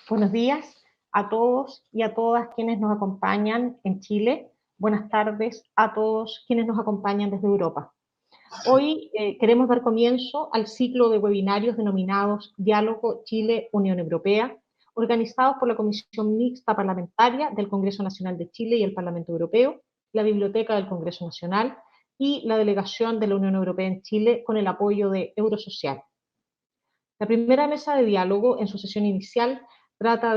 Buenos días a todos y a todas quienes nos acompañan en Chile. Buenas tardes a todos quienes nos acompañan desde Europa. Hoy queremos dar comienzo al ciclo de webinarios denominados Diálogo Chile-Unión Europea, organizados por la Comisión Mixta Parlamentaria del Congreso Nacional de Chile y el Parlamento Europeo, la Biblioteca del Congreso Nacional y la Delegación de la Unión Europea en Chile con el apoyo de Eurosocial. La primera mesa de diálogo en su sesión inicial trata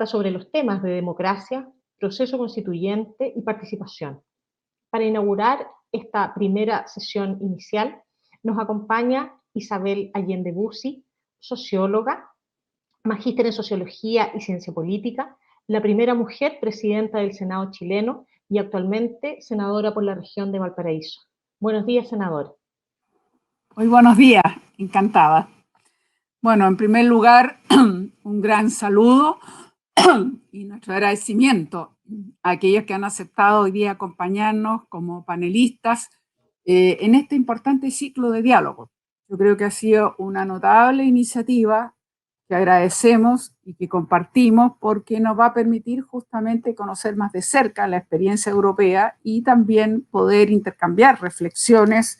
sobre los temas de democracia, proceso constituyente y participación. Para inaugurar esta primera sesión inicial, nos acompaña Isabel Allende Bussi, socióloga, magíster en Sociología y Ciencia Política, la primera mujer presidenta del Senado chileno y actualmente senadora por la región de Valparaíso. Buenos días, senadora. Muy buenos días, encantada. Bueno, en primer lugar, un gran saludo y nuestro agradecimiento a aquellos que han aceptado hoy día acompañarnos como panelistas en este importante ciclo de diálogo. Yo creo que ha sido una notable iniciativa que agradecemos y que compartimos porque nos va a permitir justamente conocer más de cerca la experiencia europea y también poder intercambiar reflexiones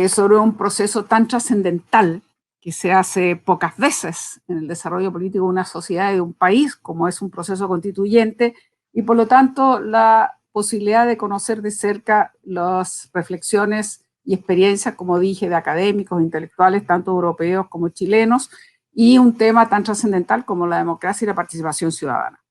sobre un proceso tan trascendental que se hace pocas veces en el desarrollo político de una sociedad y de un país, como es un proceso constituyente, y por lo tanto la posibilidad de conocer de cerca las reflexiones y experiencias, como dije, de académicos, intelectuales, tanto europeos como chilenos, y un tema tan trascendental como la democracia y la participación ciudadana.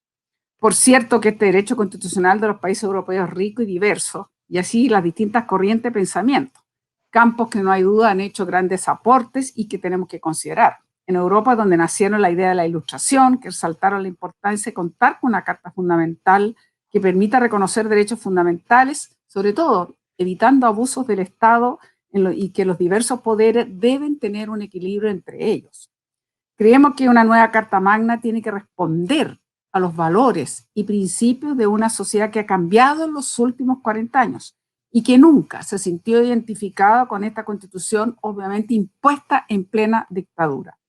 Por cierto que este derecho constitucional de los países europeos es rico y diverso, y así las distintas corrientes de pensamiento, campos que no hay duda han hecho grandes aportes y que tenemos que considerar. En Europa, donde nacieron la idea de la Ilustración, que resaltaron la importancia de contar con una carta fundamental que permita reconocer derechos fundamentales, sobre todo evitando abusos del Estado y que los diversos poderes deben tener un equilibrio entre ellos. Creemos que una nueva Carta Magna tiene que responder a los valores y principios de una sociedad que ha cambiado en los últimos 40 años y que nunca se sintió identificada con esta constitución, obviamente impuesta en plena dictadura.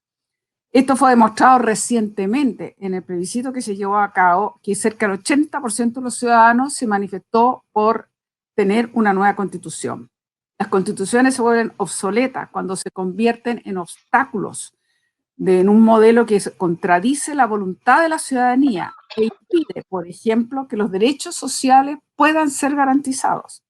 Esto fue demostrado recientemente en el plebiscito que se llevó a cabo, que cerca del 80% de los ciudadanos se manifestó por tener una nueva constitución. Las constituciones se vuelven obsoletas cuando se convierten en obstáculos en un modelo que contradice la voluntad de la ciudadanía e impide, por ejemplo, que los derechos sociales puedan ser garantizados.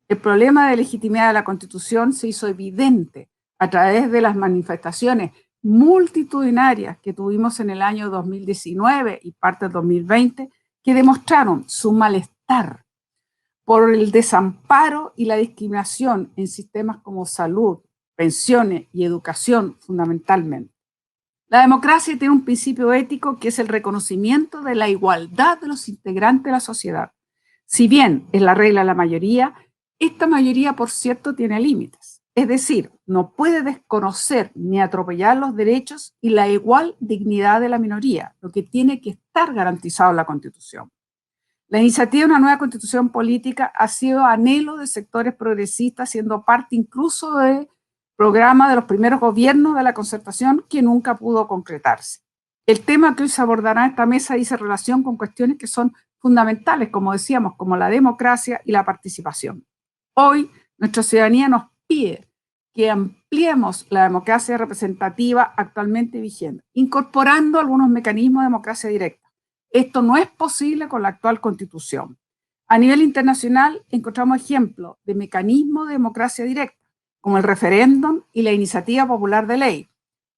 El problema de legitimidad de la Constitución se hizo evidente a través de las manifestaciones multitudinarias que tuvimos en el año 2019 y parte del 2020, que demostraron su malestar por el desamparo y la discriminación en sistemas como salud, pensiones y educación fundamentalmente. La democracia tiene un principio ético que es el reconocimiento de la igualdad de los integrantes de la sociedad. Si bien es la regla de la mayoría, esta mayoría, por cierto, tiene límites. Es decir, no puede desconocer ni atropellar los derechos y la igual dignidad de la minoría, lo que tiene que estar garantizado en la Constitución. La iniciativa de una nueva Constitución política ha sido anhelo de sectores progresistas, siendo parte incluso del programa de los primeros gobiernos de la Concertación, que nunca pudo concretarse. El tema que hoy se abordará en esta mesa dice relación con cuestiones que son fundamentales, como decíamos, como la democracia y la participación. Hoy, nuestra ciudadanía nos pide que ampliemos la democracia representativa actualmente vigente, incorporando algunos mecanismos de democracia directa. Esto no es posible con la actual Constitución. A nivel internacional, encontramos ejemplos de mecanismos de democracia directa, como el referéndum y la iniciativa popular de ley,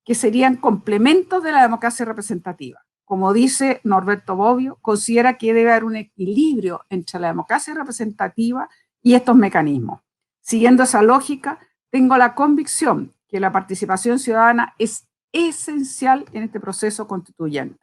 que serían complementos de la democracia representativa. Como dice Norberto Bobbio, considera que debe haber un equilibrio entre la democracia representativa y estos mecanismos. Siguiendo esa lógica, tengo la convicción que la participación ciudadana es esencial en este proceso constituyente.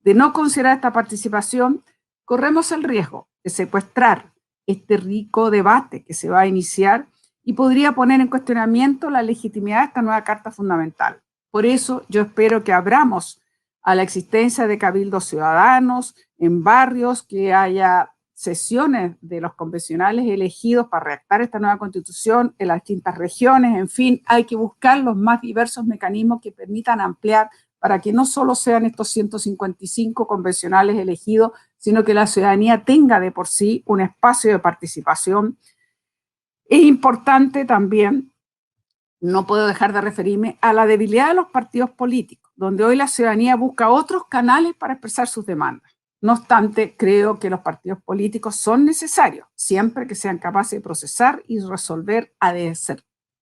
De no considerar esta participación, corremos el riesgo de secuestrar este rico debate que se va a iniciar y podría poner en cuestionamiento la legitimidad de esta nueva Carta Fundamental. Por eso yo espero que abramos a la existencia de cabildos ciudadanos en barrios, que haya sesiones de los convencionales elegidos para redactar esta nueva Constitución en las distintas regiones. En fin, hay que buscar los más diversos mecanismos que permitan ampliar para que no solo sean estos 155 convencionales elegidos, sino que la ciudadanía tenga de por sí un espacio de participación. Es importante también, no puedo dejar de referirme a la debilidad de los partidos políticos, donde hoy la ciudadanía busca otros canales para expresar sus demandas. No obstante, creo que los partidos políticos son necesarios, siempre que sean capaces de procesar y resolver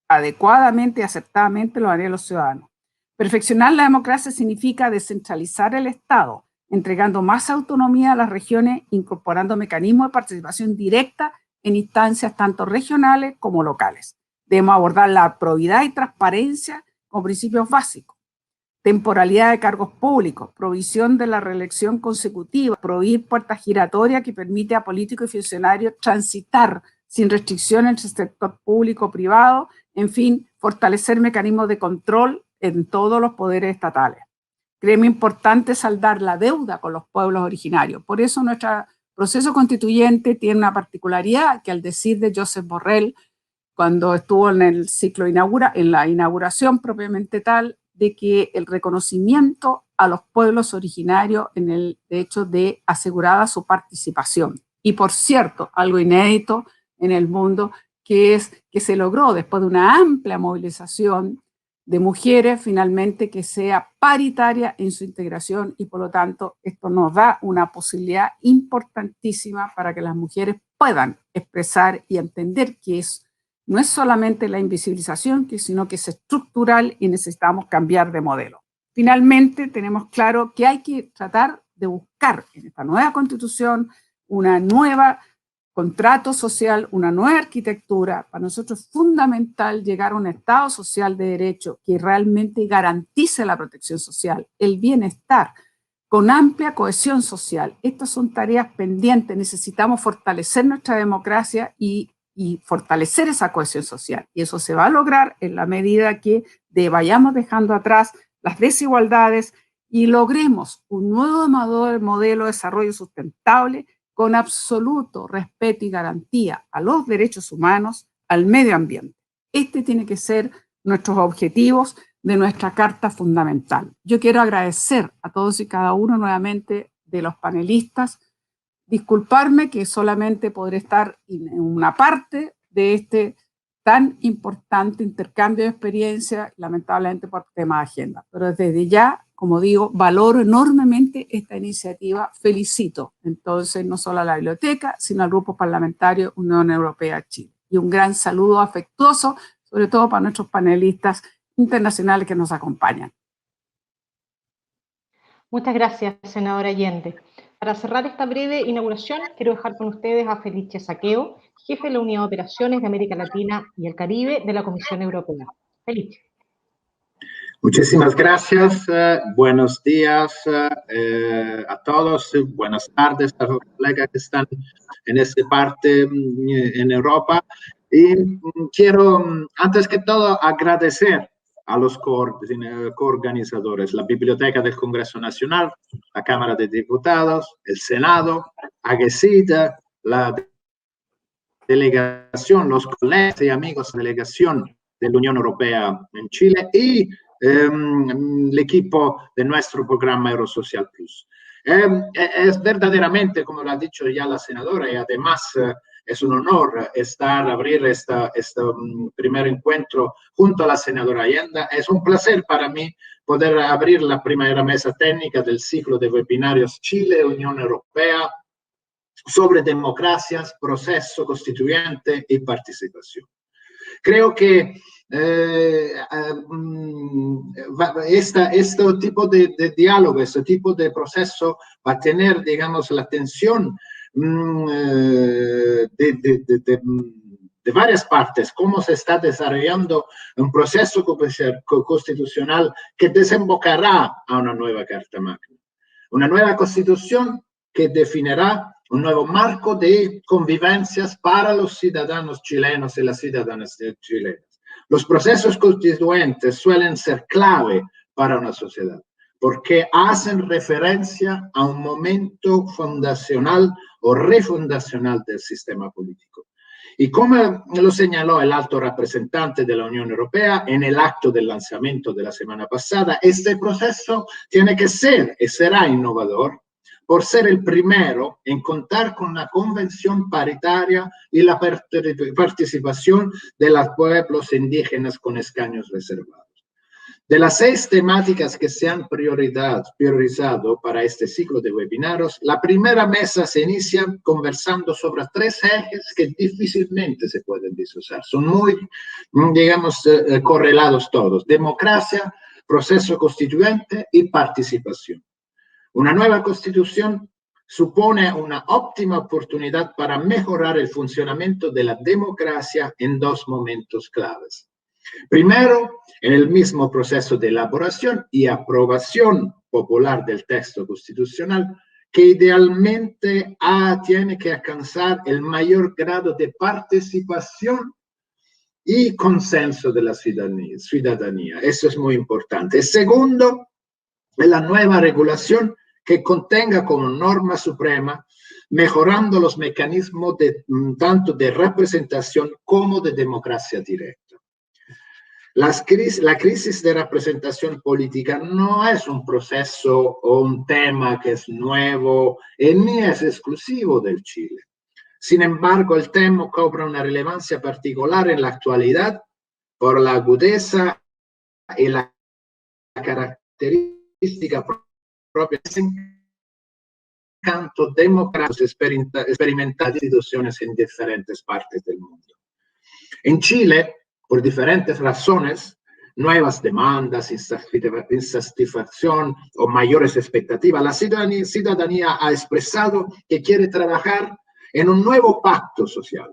adecuadamente y acertadamente los anhelos ciudadanos. Perfeccionar la democracia significa descentralizar el Estado, entregando más autonomía a las regiones, incorporando mecanismos de participación directa en instancias tanto regionales como locales. Debemos abordar la probidad y transparencia como principios básicos. Temporalidad de cargos públicos, provisión de la reelección consecutiva, prohibir puertas giratorias que permite a políticos y funcionarios transitar sin restricción entre el sector público o privado, en fin, fortalecer mecanismos de control en todos los poderes estatales. Creemos importante saldar la deuda con los pueblos originarios. Por eso nuestro proceso constituyente tiene una particularidad que, al decir de Joseph Borrell, cuando estuvo en el ciclo en la inauguración propiamente tal, de que el reconocimiento a los pueblos originarios en el hecho de asegurada su participación. Y por cierto, algo inédito en el mundo, que es que se logró después de una amplia movilización de mujeres, finalmente que sea paritaria en su integración, y por lo tanto esto nos da una posibilidad importantísima para que las mujeres puedan expresar y entender que no es solamente la invisibilización, sino que es estructural y necesitamos cambiar de modelo. Finalmente, tenemos claro que hay que tratar de buscar en esta nueva constitución una nueva contrato social, una nueva arquitectura. Para nosotros es fundamental llegar a un Estado social de derecho que realmente garantice la protección social, el bienestar, con amplia cohesión social. Estas son tareas pendientes. Necesitamos fortalecer nuestra democracia y fortalecer esa cohesión social. Y eso se va a lograr en la medida que vayamos dejando atrás las desigualdades y logremos un nuevo modelo de desarrollo sustentable con absoluto respeto y garantía a los derechos humanos, al medio ambiente. Este tiene que ser nuestros objetivos de nuestra Carta Fundamental. Yo quiero agradecer a todos y cada uno nuevamente de los panelistas. Disculparme que solamente podré estar en una parte de este tan importante intercambio de experiencia, lamentablemente por tema de agenda. Pero desde ya, como digo, valoro enormemente esta iniciativa, felicito entonces no solo a la biblioteca, sino al Grupo Parlamentario Unión Europea Chile. Y un gran saludo afectuoso, sobre todo para nuestros panelistas internacionales que nos acompañan. Muchas gracias, senadora Allende. Para cerrar esta breve inauguración, quiero dejar con ustedes a Felice Saqueo, jefe de la Unidad de Operaciones de América Latina y el Caribe de la Comisión Europea. Felice. Muchísimas gracias. Buenos días a todos. Buenas tardes a los colegas que están en esta parte en Europa. Y quiero, antes que todo, agradecer a los coorganizadores, la Biblioteca del Congreso Nacional, la Cámara de Diputados, el Senado, AGESID, la delegación, los colegas y amigos de la delegación de la Unión Europea en Chile y el equipo de nuestro programa Eurosocial Plus. Es verdaderamente, como lo ha dicho ya la senadora, y además es un honor abrir este primer encuentro junto a la senadora Allende. Es un placer para mí poder abrir la primera mesa técnica del ciclo de webinarios Chile-Unión Europea sobre democracias, proceso constituyente y participación. Creo que este tipo de diálogo, este tipo de proceso va a tener, digamos, la atención de varias partes, cómo se está desarrollando un proceso constitucional que desembocará a una nueva Carta Magna, una nueva constitución que definirá un nuevo marco de convivencias para los ciudadanos chilenos y las ciudadanas chilenas. Los procesos constituyentes suelen ser clave para una sociedad porque hacen referencia a un momento fundacional o refundacional del sistema político. Y como lo señaló el alto representante de la Unión Europea en el acto del lanzamiento de la semana pasada, este proceso tiene que ser y será innovador por ser el primero en contar con una convención paritaria y la participación de los pueblos indígenas con escaños reservados. De las 6 temáticas que se han priorizado para este ciclo de webinarios, la primera mesa se inicia conversando sobre 3 ejes que difícilmente se pueden disociar. Son muy, digamos, correlados todos: democracia, proceso constituyente y participación. Una nueva constitución supone una óptima oportunidad para mejorar el funcionamiento de la democracia en 2 momentos claves. Primero, en el mismo proceso de elaboración y aprobación popular del texto constitucional, que idealmente tiene que alcanzar el mayor grado de participación y consenso de la ciudadanía. Eso es muy importante. Segundo, la nueva regulación que contenga como norma suprema, mejorando los mecanismos tanto de representación como de democracia directa. La crisis de representación política no es un proceso o un tema que es nuevo ni es exclusivo del Chile. Sin embargo, el tema cobra una relevancia particular en la actualidad por la agudeza y la característica propia del encanto democrático experimentado en instituciones en diferentes partes del mundo. En Chile, por diferentes razones, nuevas demandas, insatisfacción o mayores expectativas, la ciudadanía ha expresado que quiere trabajar en un nuevo pacto social.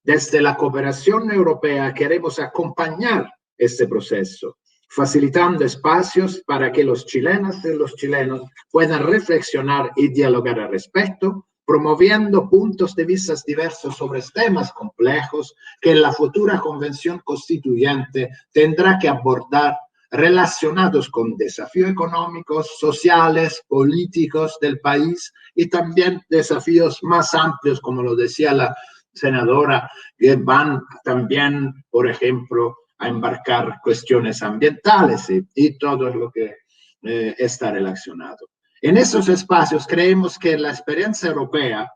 Desde la cooperación europea queremos acompañar este proceso, facilitando espacios para que los chilenas y los chilenos puedan reflexionar y dialogar al respecto, promoviendo puntos de vista diversos sobre temas complejos que la futura convención constituyente tendrá que abordar, relacionados con desafíos económicos, sociales, políticos del país y también desafíos más amplios, como lo decía la senadora, que van también, por ejemplo, a embarcar cuestiones ambientales y todo lo que está relacionado. En esos espacios creemos que la experiencia europea,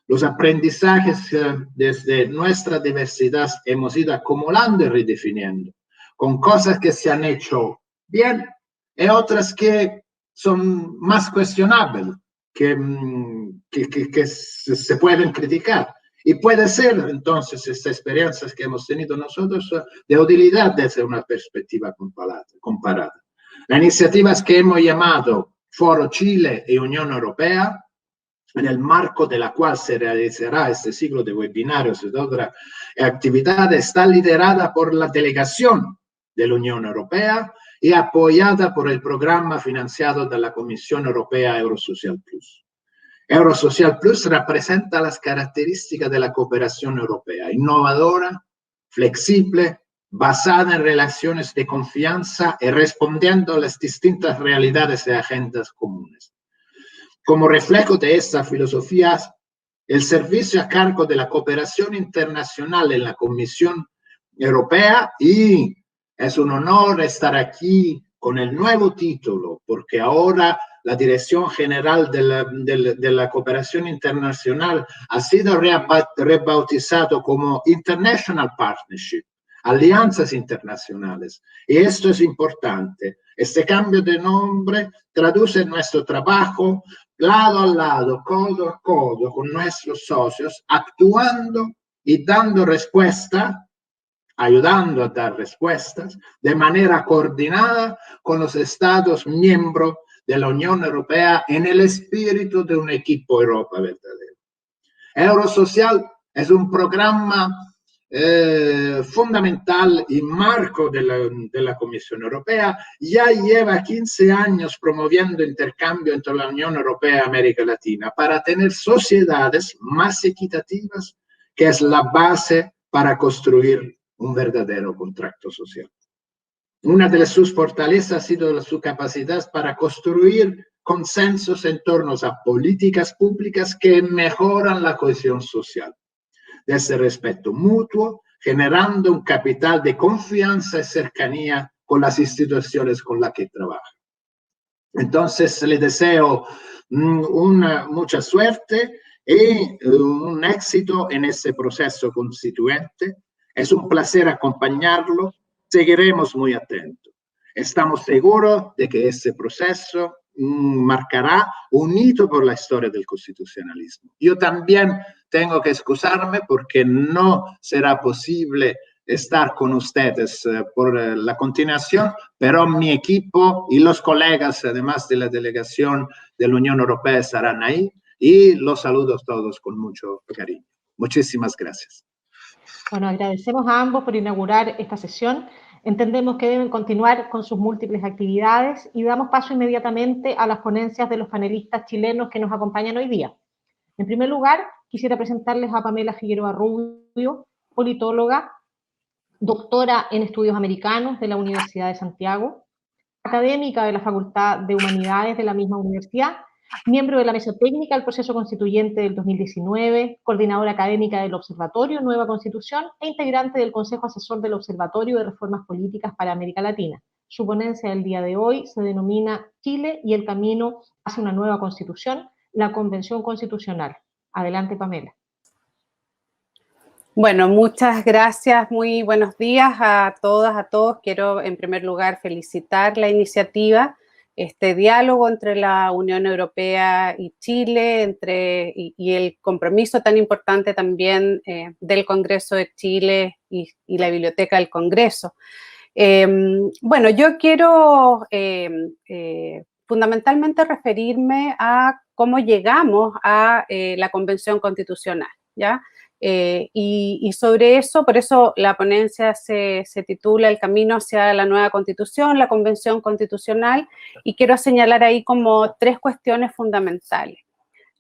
los aprendizajes desde nuestra diversidad hemos ido acumulando y redefiniendo, con cosas que se han hecho bien y otras que son más cuestionables, que se pueden criticar. Y puede ser, entonces, estas experiencias que hemos tenido nosotros de utilidad desde una perspectiva comparada. Las iniciativas que hemos llamado Foro Chile y Unión Europea, en el marco de la cual se realizará este ciclo de webinarios y de otras actividades, está liderada por la delegación de la Unión Europea y apoyada por el programa financiado de la Comisión Europea Eurosocial Plus. Eurosocial Plus representa las características de la cooperación europea: innovadora, flexible, basada en relaciones de confianza y respondiendo a las distintas realidades y agendas comunes. Como reflejo de estas filosofías, el servicio a cargo de la cooperación internacional en la Comisión Europea, y es un honor estar aquí con el nuevo título, porque ahora la Dirección General de la Cooperación Internacional ha sido rebautizado como International Partnership, alianzas internacionales. Y esto es importante. Este cambio de nombre traduce nuestro trabajo lado a lado, codo a codo con nuestros socios, actuando y dando respuesta, ayudando a dar respuestas de manera coordinada con los Estados miembros de la Unión Europea en el espíritu de un equipo Europa verdadero. Eurosocial es un programa fundamental y marco de la Comisión Europea. Ya lleva 15 años promoviendo intercambio entre la Unión Europea y América Latina para tener sociedades más equitativas, que es la base para construir un verdadero contrato social. Una de sus fortalezas ha sido su capacidad para construir consensos en torno a políticas públicas que mejoran la cohesión social. de ese respeto mutuo, generando un capital de confianza y cercanía con las instituciones con las que trabaja. Entonces, le deseo mucha suerte y un éxito en ese proceso constituyente. Es un placer acompañarlo. Seguiremos muy atentos. Estamos seguros de que ese proceso marcará un hito por la historia del constitucionalismo. Yo también tengo que excusarme porque no será posible estar con ustedes por la continuación, pero mi equipo y los colegas, además de la delegación de la Unión Europea, estarán ahí y los saludo a todos con mucho cariño. Muchísimas gracias. Bueno, agradecemos a ambos por inaugurar esta sesión. Entendemos que deben continuar con sus múltiples actividades y damos paso inmediatamente a las ponencias de los panelistas chilenos que nos acompañan hoy día. En primer lugar, quisiera presentarles a Pamela Figueroa Rubio, politóloga, doctora en estudios americanos de la Universidad de Santiago, académica de la Facultad de Humanidades de la misma universidad, miembro de la Mesa Técnica del Proceso Constituyente del 2019, coordinadora académica del Observatorio Nueva Constitución e integrante del Consejo Asesor del Observatorio de Reformas Políticas para América Latina. Su ponencia del día de hoy se denomina Chile y el camino hacia una nueva constitución, la Convención Constitucional. Adelante, Pamela. Bueno, muchas gracias, muy buenos días a todas, a todos. Quiero en primer lugar felicitar la iniciativa, este diálogo entre la Unión Europea y Chile, y el compromiso tan importante también del Congreso de Chile y la Biblioteca del Congreso. Bueno, yo quiero fundamentalmente referirme a cómo llegamos a la Convención Constitucional, ¿ya? Y sobre eso, por eso la ponencia se titula El camino hacia la nueva Constitución, la Convención Constitucional, y quiero señalar ahí como tres cuestiones fundamentales.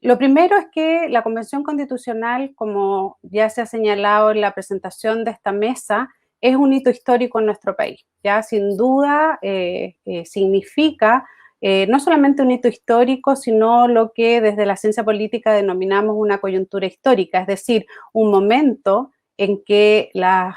Lo primero es que la Convención Constitucional, como ya se ha señalado en la presentación de esta mesa, es un hito histórico en nuestro país, ya sin duda significa no solamente un hito histórico, sino lo que desde la ciencia política denominamos una coyuntura histórica, es decir, un momento en que las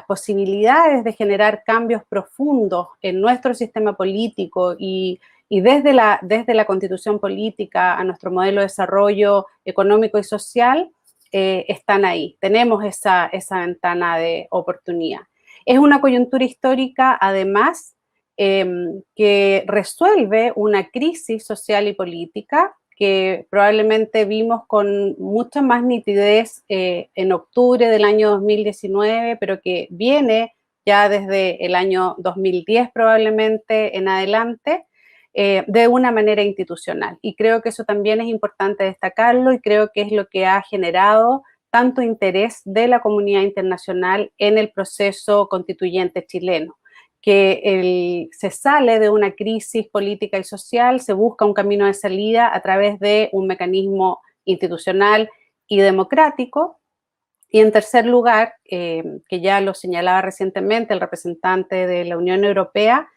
posibilidades de generar cambios profundos en nuestro sistema político y desde la constitución política a nuestro modelo de desarrollo económico y social están ahí. Tenemos esa ventana de oportunidad. Es una coyuntura histórica, además, que resuelve una crisis social y política que probablemente vimos con mucha más nitidez en octubre del año 2019, pero que viene ya desde el año 2010 probablemente en adelante, de una manera institucional. Y creo que eso también es importante destacarlo y creo que es lo que ha generado tanto interés de la comunidad internacional en el proceso constituyente chileno, que se sale de una crisis política y social, se busca un camino de salida a través de un mecanismo institucional y democrático. Y en tercer lugar, que ya lo señalaba recientemente el representante de la Unión Europea,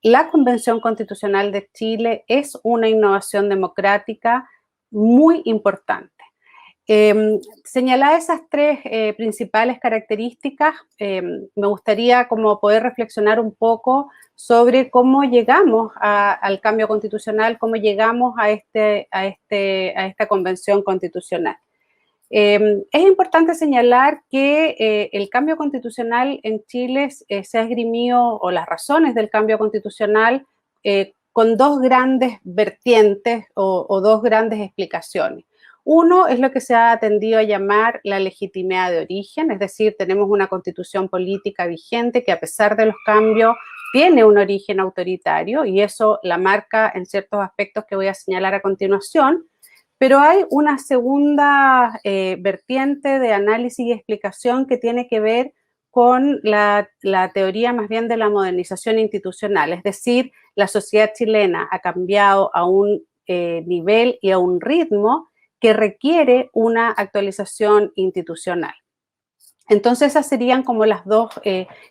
la Convención Constitucional de Chile es una innovación democrática muy importante. Señalar esas tres principales características, me gustaría como poder reflexionar un poco sobre cómo llegamos al cambio constitucional, cómo llegamos a esta convención constitucional. Es importante señalar que el cambio constitucional en Chile se ha esgrimido, o las razones del cambio constitucional, con dos grandes vertientes o dos grandes explicaciones. Uno es lo que se ha tendido a llamar la legitimidad de origen, es decir, tenemos una constitución política vigente que a pesar de los cambios tiene un origen autoritario y eso la marca en ciertos aspectos que voy a señalar a continuación, pero hay una segunda vertiente de análisis y explicación que tiene que ver con la teoría más bien de la modernización institucional, es decir, la sociedad chilena ha cambiado a un nivel y a un ritmo que requiere una actualización institucional. Entonces, esas serían como las dos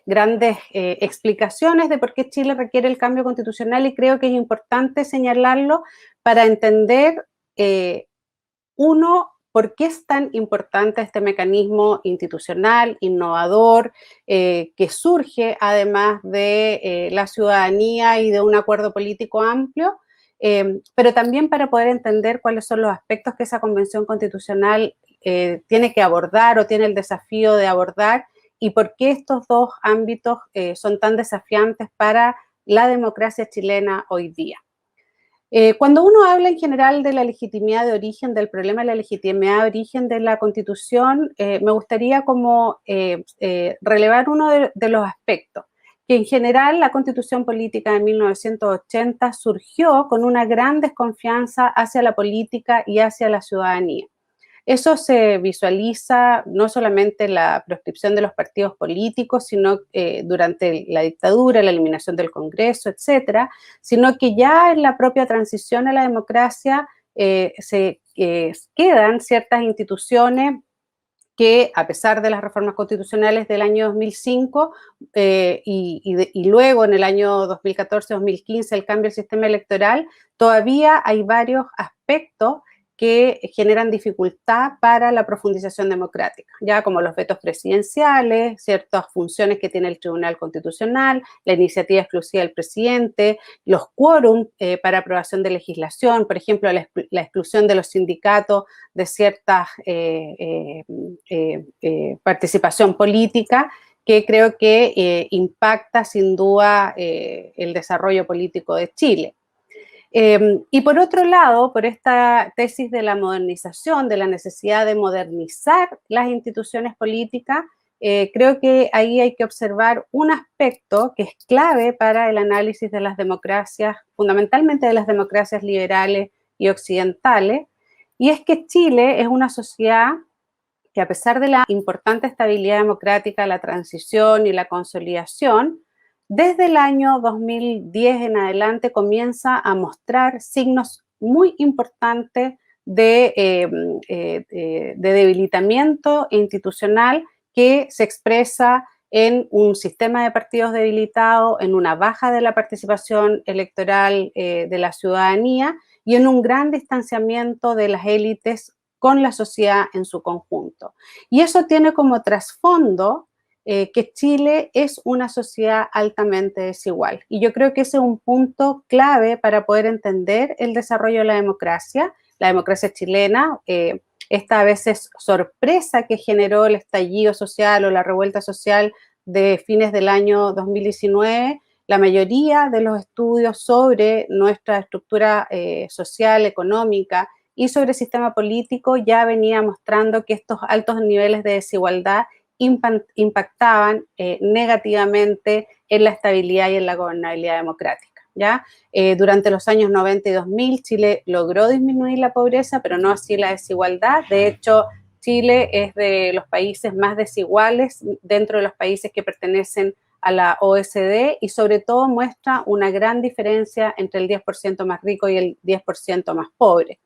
grandes explicaciones de por qué Chile requiere el cambio constitucional y creo que es importante señalarlo para entender, uno, por qué es tan importante este mecanismo institucional, innovador, que surge además de la ciudadanía y de un acuerdo político amplio, pero también para poder entender cuáles son los aspectos que esa convención constitucional tiene que abordar o tiene el desafío de abordar y por qué estos dos ámbitos son tan desafiantes para la democracia chilena hoy día. Cuando uno habla en general de la legitimidad de origen, del problema de la legitimidad de origen de la Constitución, me gustaría como relevar uno de los aspectos, que en general la Constitución Política de 1980 surgió con una gran desconfianza hacia la política y hacia la ciudadanía. Eso se visualiza no solamente en la proscripción de los partidos políticos, sino durante la dictadura, la eliminación del Congreso, etcétera, sino que ya en la propia transición a la democracia se quedan ciertas instituciones que, a pesar de las reformas constitucionales del año 2005 y luego en el año 2014-2015 el cambio del sistema electoral, todavía hay varios aspectos que generan dificultad para la profundización democrática, ya como los vetos presidenciales, ciertas funciones que tiene el Tribunal Constitucional, la iniciativa exclusiva del presidente, los quórum para aprobación de legislación, por ejemplo, la exclusión de los sindicatos de cierta participación política, que creo que impacta sin duda el desarrollo político de Chile. Y por otro lado, por esta tesis de la modernización, de la necesidad de modernizar las instituciones políticas, creo que ahí hay que observar un aspecto que es clave para el análisis de las democracias, fundamentalmente de las democracias liberales y occidentales, y es que Chile es una sociedad que, a pesar de la importante estabilidad democrática, la transición y la consolidación, desde el año 2010 en adelante comienza a mostrar signos muy importantes de debilitamiento institucional que se expresa en un sistema de partidos debilitado, en una baja de la participación electoral de la ciudadanía y en un gran distanciamiento de las élites con la sociedad en su conjunto. Y eso tiene como trasfondo que Chile es una sociedad altamente desigual. Y yo creo que ese es un punto clave para poder entender el desarrollo de la democracia chilena, esta a veces sorpresa que generó el estallido social o la revuelta social de fines del año 2019. La mayoría de los estudios sobre nuestra estructura social, económica y sobre el sistema político ya venía mostrando que estos altos niveles de desigualdad impactaban negativamente en la estabilidad y en la gobernabilidad democrática, ¿ya? Durante los años 90 y 2000, Chile logró disminuir la pobreza, pero no así la desigualdad. De hecho, Chile es de los países más desiguales dentro de los países que pertenecen a la OECD y sobre todo muestra una gran diferencia entre el 10% más rico y el 10% más pobre.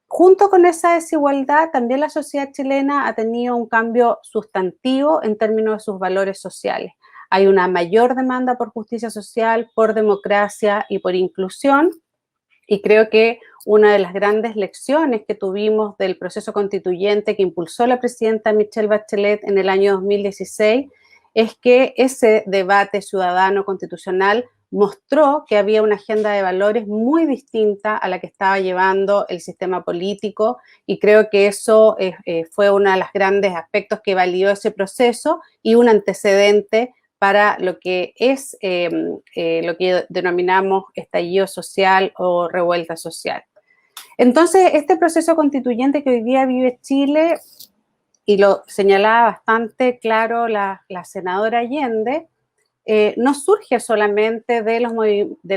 Junto con esa desigualdad, también la sociedad chilena ha tenido un cambio sustantivo en términos de sus valores sociales. Hay una mayor demanda por justicia social, por democracia y por inclusión, y creo que una de las grandes lecciones que tuvimos del proceso constituyente que impulsó la presidenta Michelle Bachelet en el año 2016 es que ese debate ciudadano constitucional mostró que había una agenda de valores muy distinta a la que estaba llevando el sistema político y creo que eso fue uno de los grandes aspectos que validó ese proceso y un antecedente para lo que es lo que denominamos estallido social o revuelta social. Entonces, este proceso constituyente que hoy día vive Chile, y lo señalaba bastante claro la senadora Allende, no surge solamente de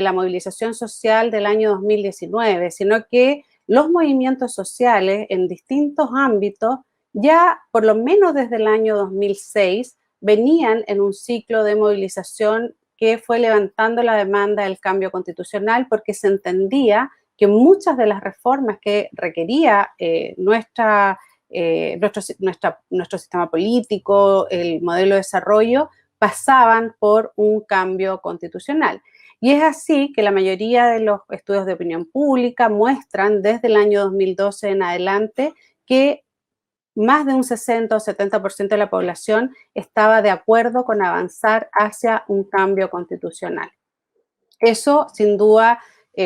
la movilización social del año 2019, sino que los movimientos sociales en distintos ámbitos ya por lo menos desde el año 2006 venían en un ciclo de movilización que fue levantando la demanda del cambio constitucional porque se entendía que muchas de las reformas que requería nuestro sistema político, el modelo de desarrollo, pasaban por un cambio constitucional. Y es así que la mayoría de los estudios de opinión pública muestran desde el año 2012 en adelante que más de un 60 o 70% de la población estaba de acuerdo con avanzar hacia un cambio constitucional. Eso, sin duda,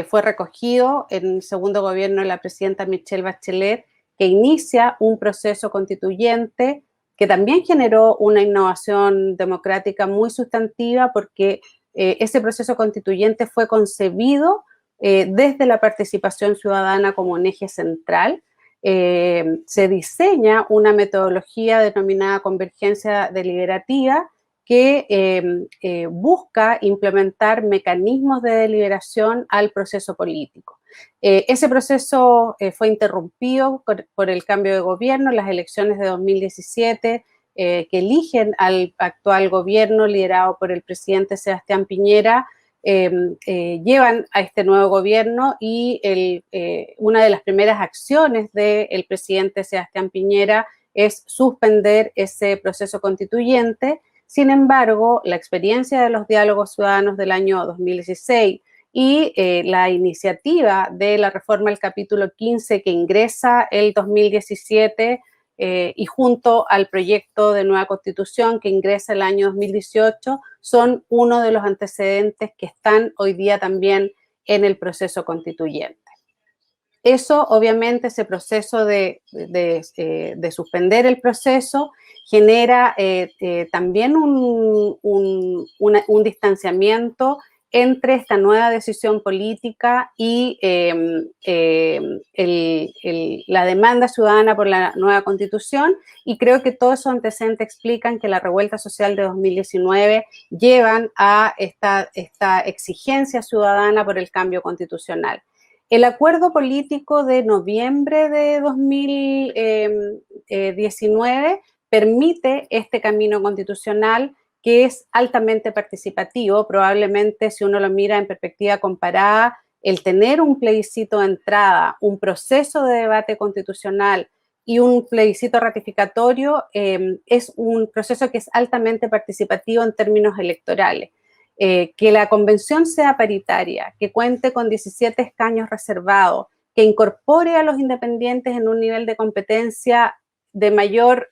fue recogido en el segundo gobierno de la presidenta Michelle Bachelet, que inicia un proceso constituyente que también generó una innovación democrática muy sustantiva, porque ese proceso constituyente fue concebido desde la participación ciudadana como un eje central. Se diseña una metodología denominada convergencia deliberativa que busca implementar mecanismos de deliberación al proceso político. Ese proceso fue interrumpido por el cambio de gobierno, las elecciones de 2017, que eligen al actual gobierno liderado por el presidente Sebastián Piñera, llevan a este nuevo gobierno y una de las primeras acciones del presidente Sebastián Piñera es suspender ese proceso constituyente. Sin embargo, la experiencia de los diálogos ciudadanos del año 2016 y la iniciativa de la reforma del capítulo 15 que ingresa el 2017 y junto al proyecto de nueva constitución que ingresa el año 2018 son uno de los antecedentes que están hoy día también en el proceso constituyente. Eso, obviamente, ese proceso de suspender el proceso genera también un distanciamiento entre esta nueva decisión política y la demanda ciudadana por la nueva constitución, y creo que todos esos antecedentes explican que la revuelta social de 2019 llevan a esta exigencia ciudadana por el cambio constitucional. El acuerdo político de noviembre de 2019 permite este camino constitucional que es altamente participativo. Probablemente, si uno lo mira en perspectiva comparada, el tener un plebiscito de entrada, un proceso de debate constitucional y un plebiscito ratificatorio es un proceso que es altamente participativo en términos electorales. Que la convención sea paritaria, que cuente con 17 escaños reservados, que incorpore a los independientes en un nivel de competencia de mayor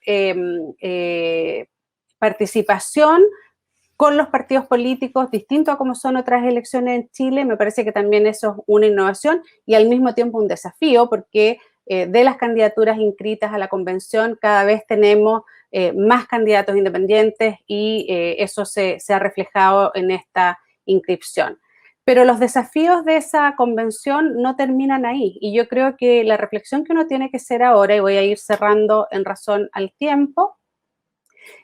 participación con los partidos políticos, distinto a como son otras elecciones en Chile. Me parece que también eso es una innovación y al mismo tiempo un desafío, porque de las candidaturas inscritas a la convención cada vez tenemos más candidatos independientes y eso se ha reflejado en esta inscripción. Pero los desafíos de esa convención no terminan ahí, y yo creo que la reflexión que uno tiene que hacer ahora, y voy a ir cerrando en razón al tiempo,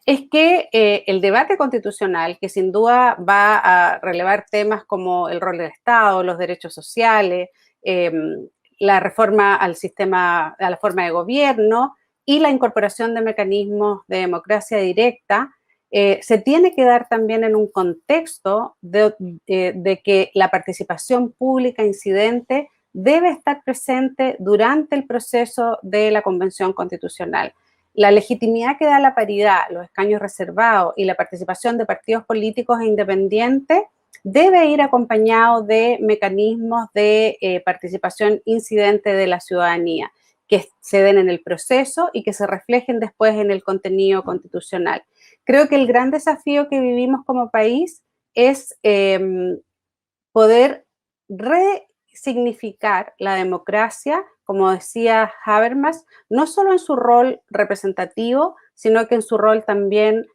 es que el debate constitucional, que sin duda va a relevar temas como el rol del Estado, los derechos sociales, la reforma al sistema, a la forma de gobierno y la incorporación de mecanismos de democracia directa, se tiene que dar también en un contexto de que la participación pública incidente debe estar presente durante el proceso de la Convención Constitucional. La legitimidad que da la paridad, los escaños reservados y la participación de partidos políticos e independientes debe ir acompañado de mecanismos de participación incidente de la ciudadanía que se den en el proceso y que se reflejen después en el contenido constitucional. Creo que el gran desafío que vivimos como país es poder resignificar la democracia, como decía Habermas, no solo en su rol representativo, sino que en su rol también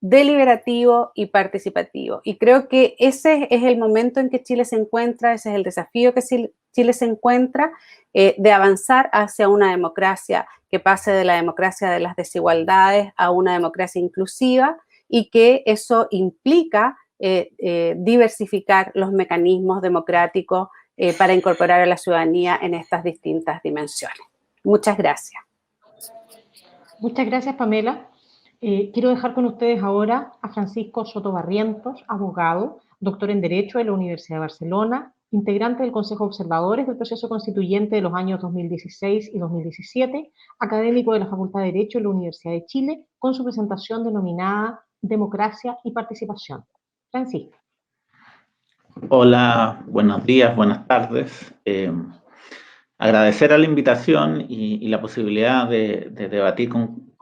deliberativo y participativo. Y creo que ese es el momento en que Chile se encuentra, ese es el desafío que Chile se encuentra, de avanzar hacia una democracia que pase de la democracia de las desigualdades a una democracia inclusiva, y que eso implica diversificar los mecanismos democráticos para incorporar a la ciudadanía en estas distintas dimensiones. Muchas gracias. Muchas gracias, Pamela. Quiero dejar con ustedes ahora a Francisco Soto Barrientos, abogado, doctor en Derecho de la Universidad de Barcelona, integrante del Consejo de Observadores del Proceso Constituyente de los años 2016 y 2017, académico de la Facultad de Derecho de la Universidad de Chile, con su presentación denominada Democracia y Participación. Francisco. Hola, buenos días, buenas tardes. agradecer a la invitación y la posibilidad de debatir con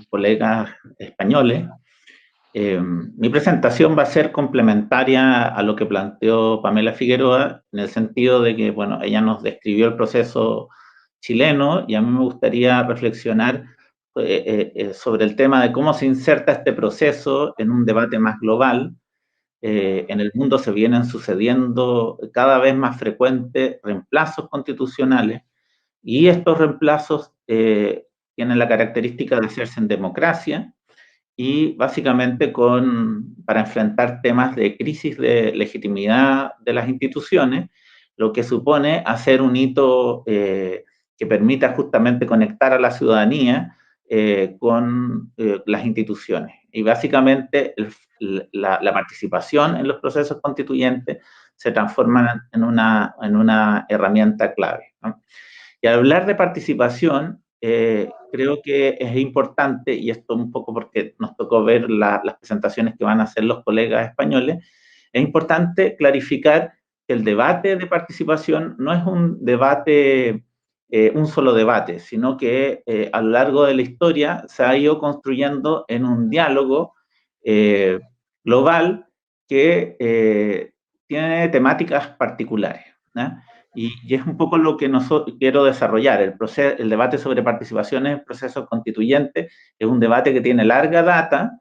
colegas españoles. Mi presentación va a ser complementaria a lo que planteó Pamela Figueroa, en el sentido de que, bueno, ella nos describió el proceso chileno y a mí me gustaría reflexionar sobre el tema de cómo se inserta este proceso en un debate más global. En el mundo se vienen sucediendo cada vez más frecuentes reemplazos constitucionales y estos reemplazos tienen la característica de hacerse en democracia y básicamente para enfrentar temas de crisis de legitimidad de las instituciones, lo que supone hacer un hito que permita justamente conectar a la ciudadanía con las instituciones. Y básicamente la participación en los procesos constituyentes se transforma en una herramienta clave, ¿no? Y al hablar de participación, creo que es importante, y esto un poco porque nos tocó ver las presentaciones que van a hacer los colegas españoles, es importante clarificar que el debate de participación no es un debate, un solo debate, sino que a lo largo de la historia se ha ido construyendo en un diálogo global que tiene temáticas particulares, ¿no? Y es un poco lo que quiero desarrollar. El debate sobre participación en procesos constituyentes es un debate que tiene larga data,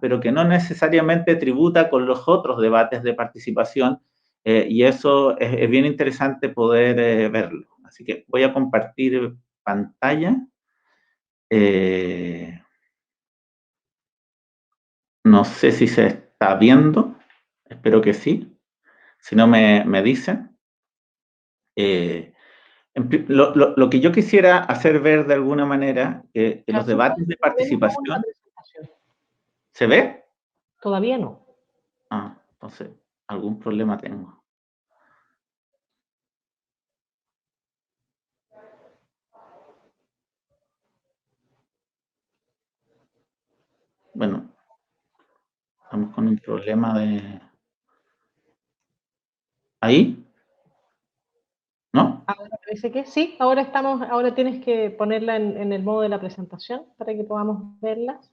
pero que no necesariamente tributa con los otros debates de participación, y eso es bien interesante poder verlo. Así que voy a compartir pantalla. No sé si se está viendo, espero que sí. Si no, me dicen. Lo que yo quisiera hacer ver de alguna manera, que los debates de participación... ¿Se ve? Todavía no. Entonces, algún problema tengo. Bueno, estamos con un problema de... ¿Ahí? ¿No? Ahora parece que sí, ahora tienes que ponerla en el modo de la presentación para que podamos verlas.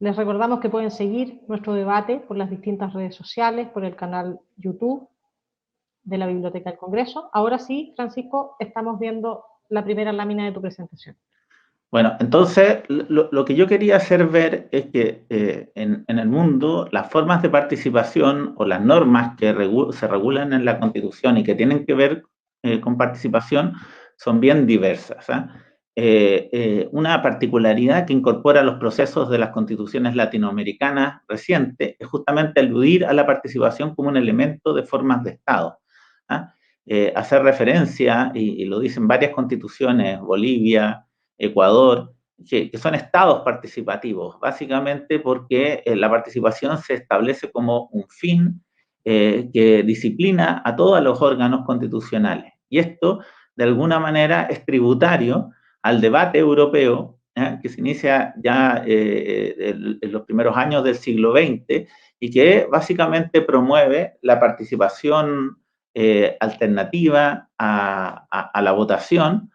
Les recordamos que pueden seguir nuestro debate por las distintas redes sociales, por el canal YouTube de la Biblioteca del Congreso. Ahora sí, Francisco, estamos viendo la primera lámina de tu presentación. Bueno, entonces lo que yo quería hacer ver es que en el mundo las formas de participación o las normas que se regulan en la Constitución y que tienen que ver con participación son bien diversas, una particularidad que incorpora los procesos de las constituciones latinoamericanas recientes es justamente aludir a la participación como un elemento de formas de Estado. Hacer referencia, y lo dicen varias constituciones, Bolivia, Ecuador, que son estados participativos, básicamente porque la participación se establece como un fin que disciplina a todos los órganos constitucionales. Y esto, de alguna manera, es tributario al debate europeo que se inicia ya en los primeros años del siglo XX y que básicamente promueve la participación alternativa a la votación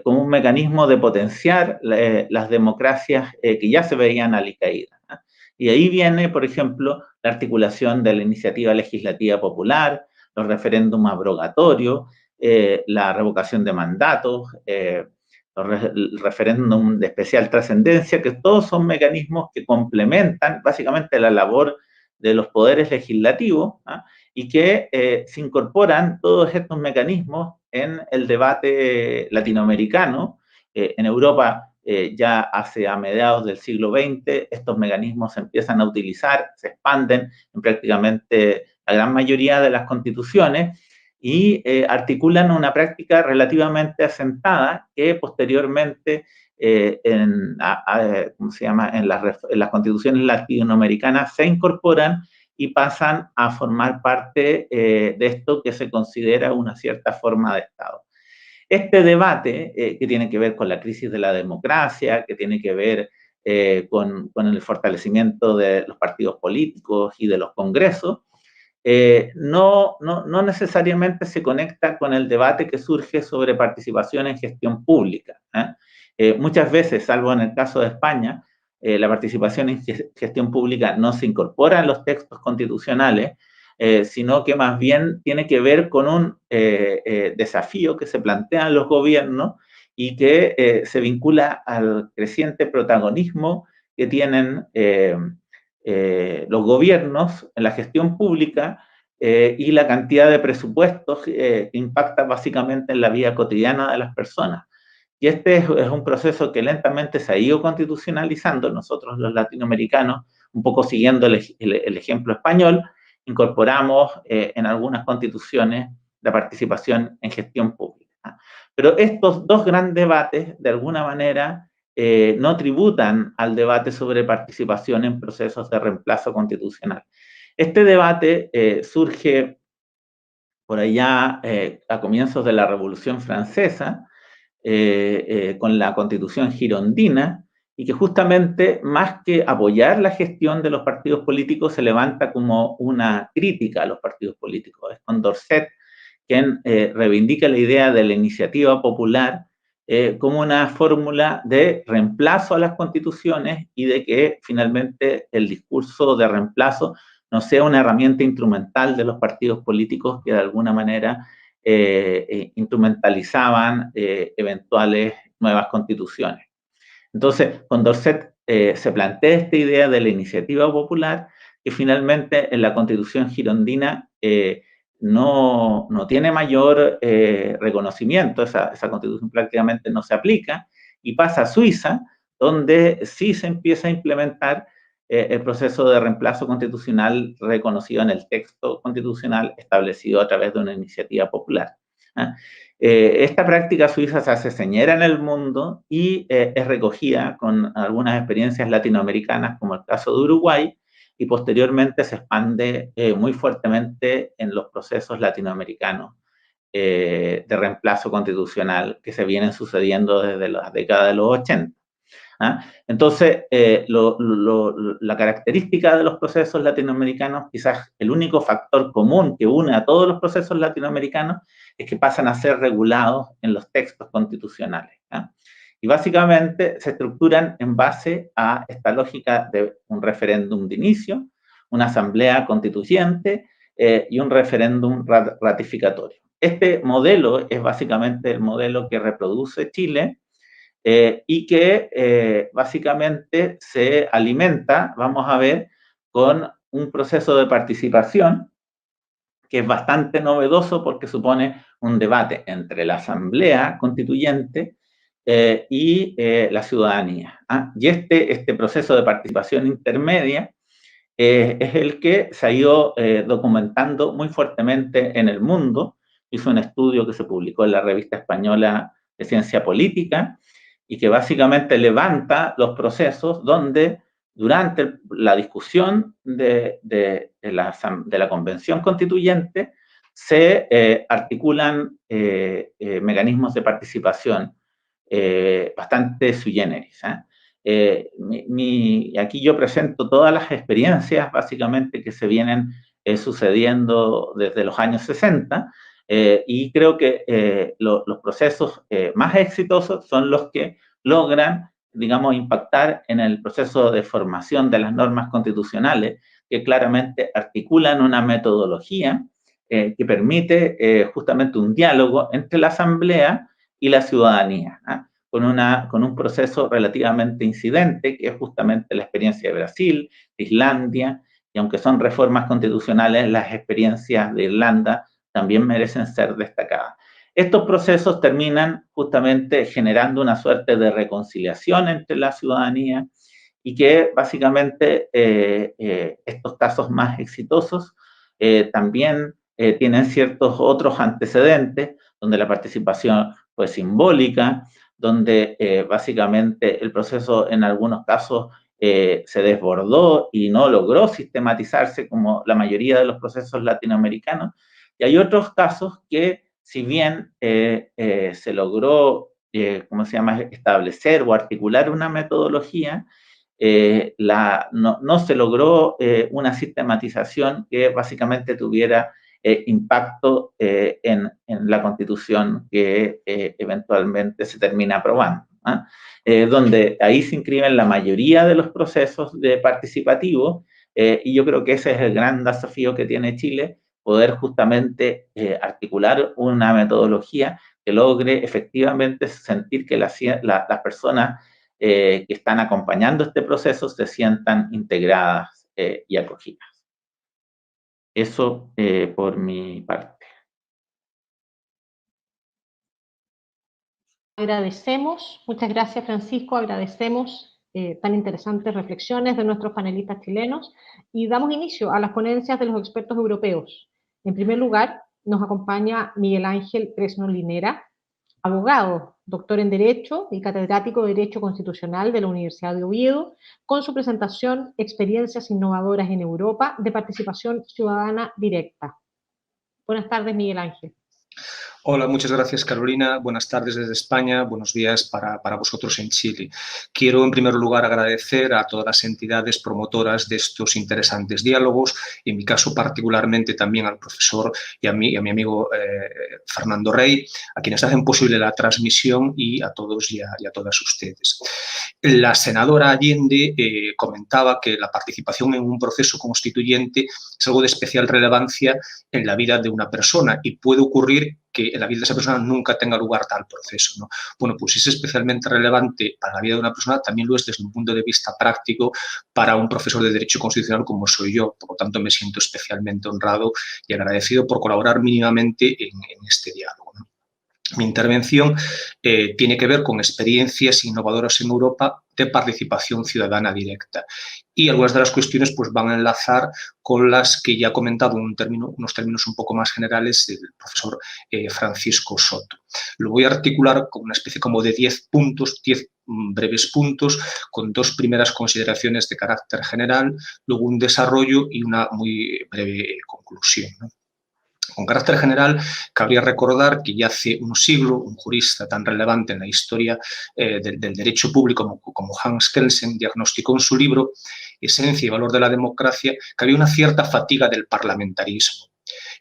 como un mecanismo de potenciar las democracias que ya se veían alicaídas. Y ahí viene, por ejemplo, la articulación de la iniciativa legislativa popular, los referéndums abrogatorios, la revocación de mandatos, el referéndum de especial trascendencia, que todos son mecanismos que complementan básicamente la labor de los poderes legislativos, y que se incorporan todos estos mecanismos en el debate latinoamericano. En Europa, ya a mediados del siglo XX, estos mecanismos se empiezan a utilizar, se expanden en prácticamente la gran mayoría de las constituciones y articulan una práctica relativamente asentada que posteriormente ¿cómo se llama? En las constituciones latinoamericanas se incorporan y pasan a formar parte de esto que se considera una cierta forma de Estado. Este debate, que tiene que ver con la crisis de la democracia, que tiene que ver con el fortalecimiento de los partidos políticos y de los congresos, no necesariamente se conecta con el debate que surge sobre participación en gestión pública. Muchas veces, salvo en el caso de España, la participación en gestión pública no se incorpora en los textos constitucionales, sino que más bien tiene que ver con un desafío que se plantean los gobiernos y que se vincula al creciente protagonismo que tienen los gobiernos en la gestión pública y la cantidad de presupuestos que impacta básicamente en la vida cotidiana de las personas. Y este es un proceso que lentamente se ha ido constitucionalizando. Nosotros los latinoamericanos, un poco siguiendo el ejemplo español, incorporamos en algunas constituciones la participación en gestión pública. Pero estos dos grandes debates, de alguna manera, no tributan al debate sobre participación en procesos de reemplazo constitucional. Este debate surge por allá a comienzos de la Revolución Francesa, con la Constitución girondina, y que justamente, más que apoyar la gestión de los partidos políticos, se levanta como una crítica a los partidos políticos. Es Condorcet quien reivindica la idea de la iniciativa popular como una fórmula de reemplazo a las constituciones y de que finalmente el discurso de reemplazo no sea una herramienta instrumental de los partidos políticos que de alguna manera instrumentalizaban eventuales nuevas constituciones. Entonces, Condorcet se plantea esta idea de la iniciativa popular que finalmente en la Constitución girondina no tiene mayor reconocimiento, esa constitución prácticamente no se aplica, y pasa a Suiza, donde sí se empieza a implementar el proceso de reemplazo constitucional reconocido en el texto constitucional establecido a través de una iniciativa popular. Esta práctica suiza se hace señera en el mundo y es recogida con algunas experiencias latinoamericanas, como el caso de Uruguay, y posteriormente se expande muy fuertemente en los procesos latinoamericanos de reemplazo constitucional que se vienen sucediendo desde la década de los 80. Entonces, la característica de los procesos latinoamericanos, quizás el único factor común que une a todos los procesos latinoamericanos, es que pasan a ser regulados en los textos constitucionales. Y básicamente se estructuran en base a esta lógica de un referéndum de inicio, una asamblea constituyente y un referéndum ratificatorio. Este modelo es básicamente el modelo que reproduce Chile y que básicamente se alimenta, vamos a ver, con un proceso de participación que es bastante novedoso porque supone un debate entre la Asamblea Constituyente y la ciudadanía. Y este proceso de participación intermedia es el que se ha ido documentando muy fuertemente en el mundo. Hizo un estudio que se publicó en la revista española de Ciencia Política y que básicamente levanta los procesos donde durante la discusión de la Convención Constituyente se articulan mecanismos de participación bastante sui generis. Aquí yo presento todas las experiencias básicamente que se vienen sucediendo desde los años 60 y creo que los procesos más exitosos son los que logran, digamos, impactar en el proceso de formación de las normas constitucionales que claramente articulan una metodología que permite justamente un diálogo entre la Asamblea y la ciudadanía, con un proceso relativamente incidente, que es justamente la experiencia de Brasil, de Islandia, y aunque son reformas constitucionales, las experiencias de Irlanda también merecen ser destacadas. Estos procesos terminan justamente generando una suerte de reconciliación entre la ciudadanía y que básicamente estos casos más exitosos también tienen ciertos otros antecedentes donde la participación fue simbólica, donde básicamente el proceso en algunos casos se desbordó y no logró sistematizarse como la mayoría de los procesos latinoamericanos. Y hay otros casos que, si bien se logró, establecer o articular una metodología, no se logró una sistematización que básicamente tuviera impacto en la Constitución que eventualmente se termina aprobando, donde ahí se inscriben la mayoría de los procesos participativos, y yo creo que ese es el gran desafío que tiene Chile, poder justamente articular una metodología que logre efectivamente sentir que las personas que están acompañando este proceso se sientan integradas y acogidas. Eso por mi parte. Agradecemos, muchas gracias Francisco, agradecemos tan interesantes reflexiones de nuestros panelistas chilenos y damos inicio a las ponencias de los expertos europeos. En primer lugar, nos acompaña Miguel Ángel Fresno Linera, abogado, doctor en Derecho y catedrático de Derecho Constitucional de la Universidad de Oviedo, con su presentación Experiencias innovadoras en Europa de participación ciudadana directa. Buenas tardes, Miguel Ángel. Hola, muchas gracias, Carolina. Buenas tardes desde España. Buenos días para vosotros en Chile. Quiero, en primer lugar, agradecer a todas las entidades promotoras de estos interesantes diálogos, y en mi caso particularmente también al profesor y a mi amigo Fernando Rey, a quienes hacen posible la transmisión, y a todos y a todas ustedes. La senadora Allende comentaba que la participación en un proceso constituyente es algo de especial relevancia en la vida de una persona, y puede ocurrir que en la vida de esa persona nunca tenga lugar tal proceso, ¿no? Bueno, pues si es especialmente relevante para la vida de una persona, también lo es desde un punto de vista práctico para un profesor de Derecho Constitucional como soy yo. Por lo tanto, me siento especialmente honrado y agradecido por colaborar mínimamente en este diálogo, ¿no? Mi intervención tiene que ver con experiencias innovadoras en Europa de participación ciudadana directa. Y algunas de las cuestiones pues, van a enlazar con las que ya ha comentado unos términos un poco más generales el profesor Francisco Soto. Lo voy a articular con una especie como de 10 puntos, 10 breves puntos, con dos primeras consideraciones de carácter general, luego un desarrollo y una muy breve conclusión, ¿no? Con carácter general, cabría recordar que ya hace un siglo, un jurista tan relevante en la historia del derecho público como Hans Kelsen diagnosticó en su libro Esencia y valor de la democracia que había una cierta fatiga del parlamentarismo.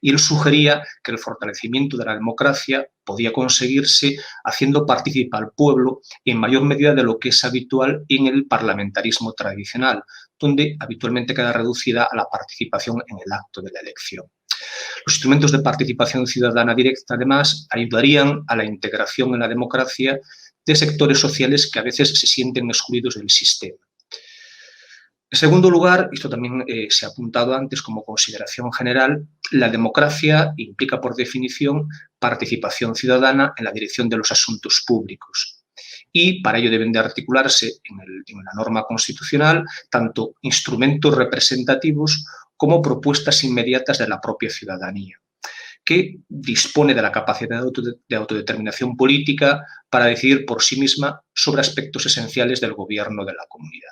Y él sugería que el fortalecimiento de la democracia podía conseguirse haciendo participar al pueblo en mayor medida de lo que es habitual en el parlamentarismo tradicional, donde habitualmente queda reducida a la participación en el acto de la elección. Los instrumentos de participación ciudadana directa, además, ayudarían a la integración en la democracia de sectores sociales que a veces se sienten excluidos del sistema. En segundo lugar, esto también se ha apuntado antes como consideración general, la democracia implica por definición participación ciudadana en la dirección de los asuntos públicos. Y para ello deben de articularse en la norma constitucional tanto instrumentos representativos como propuestas inmediatas de la propia ciudadanía, que dispone de la capacidad de autodeterminación política para decidir por sí misma sobre aspectos esenciales del gobierno de la comunidad.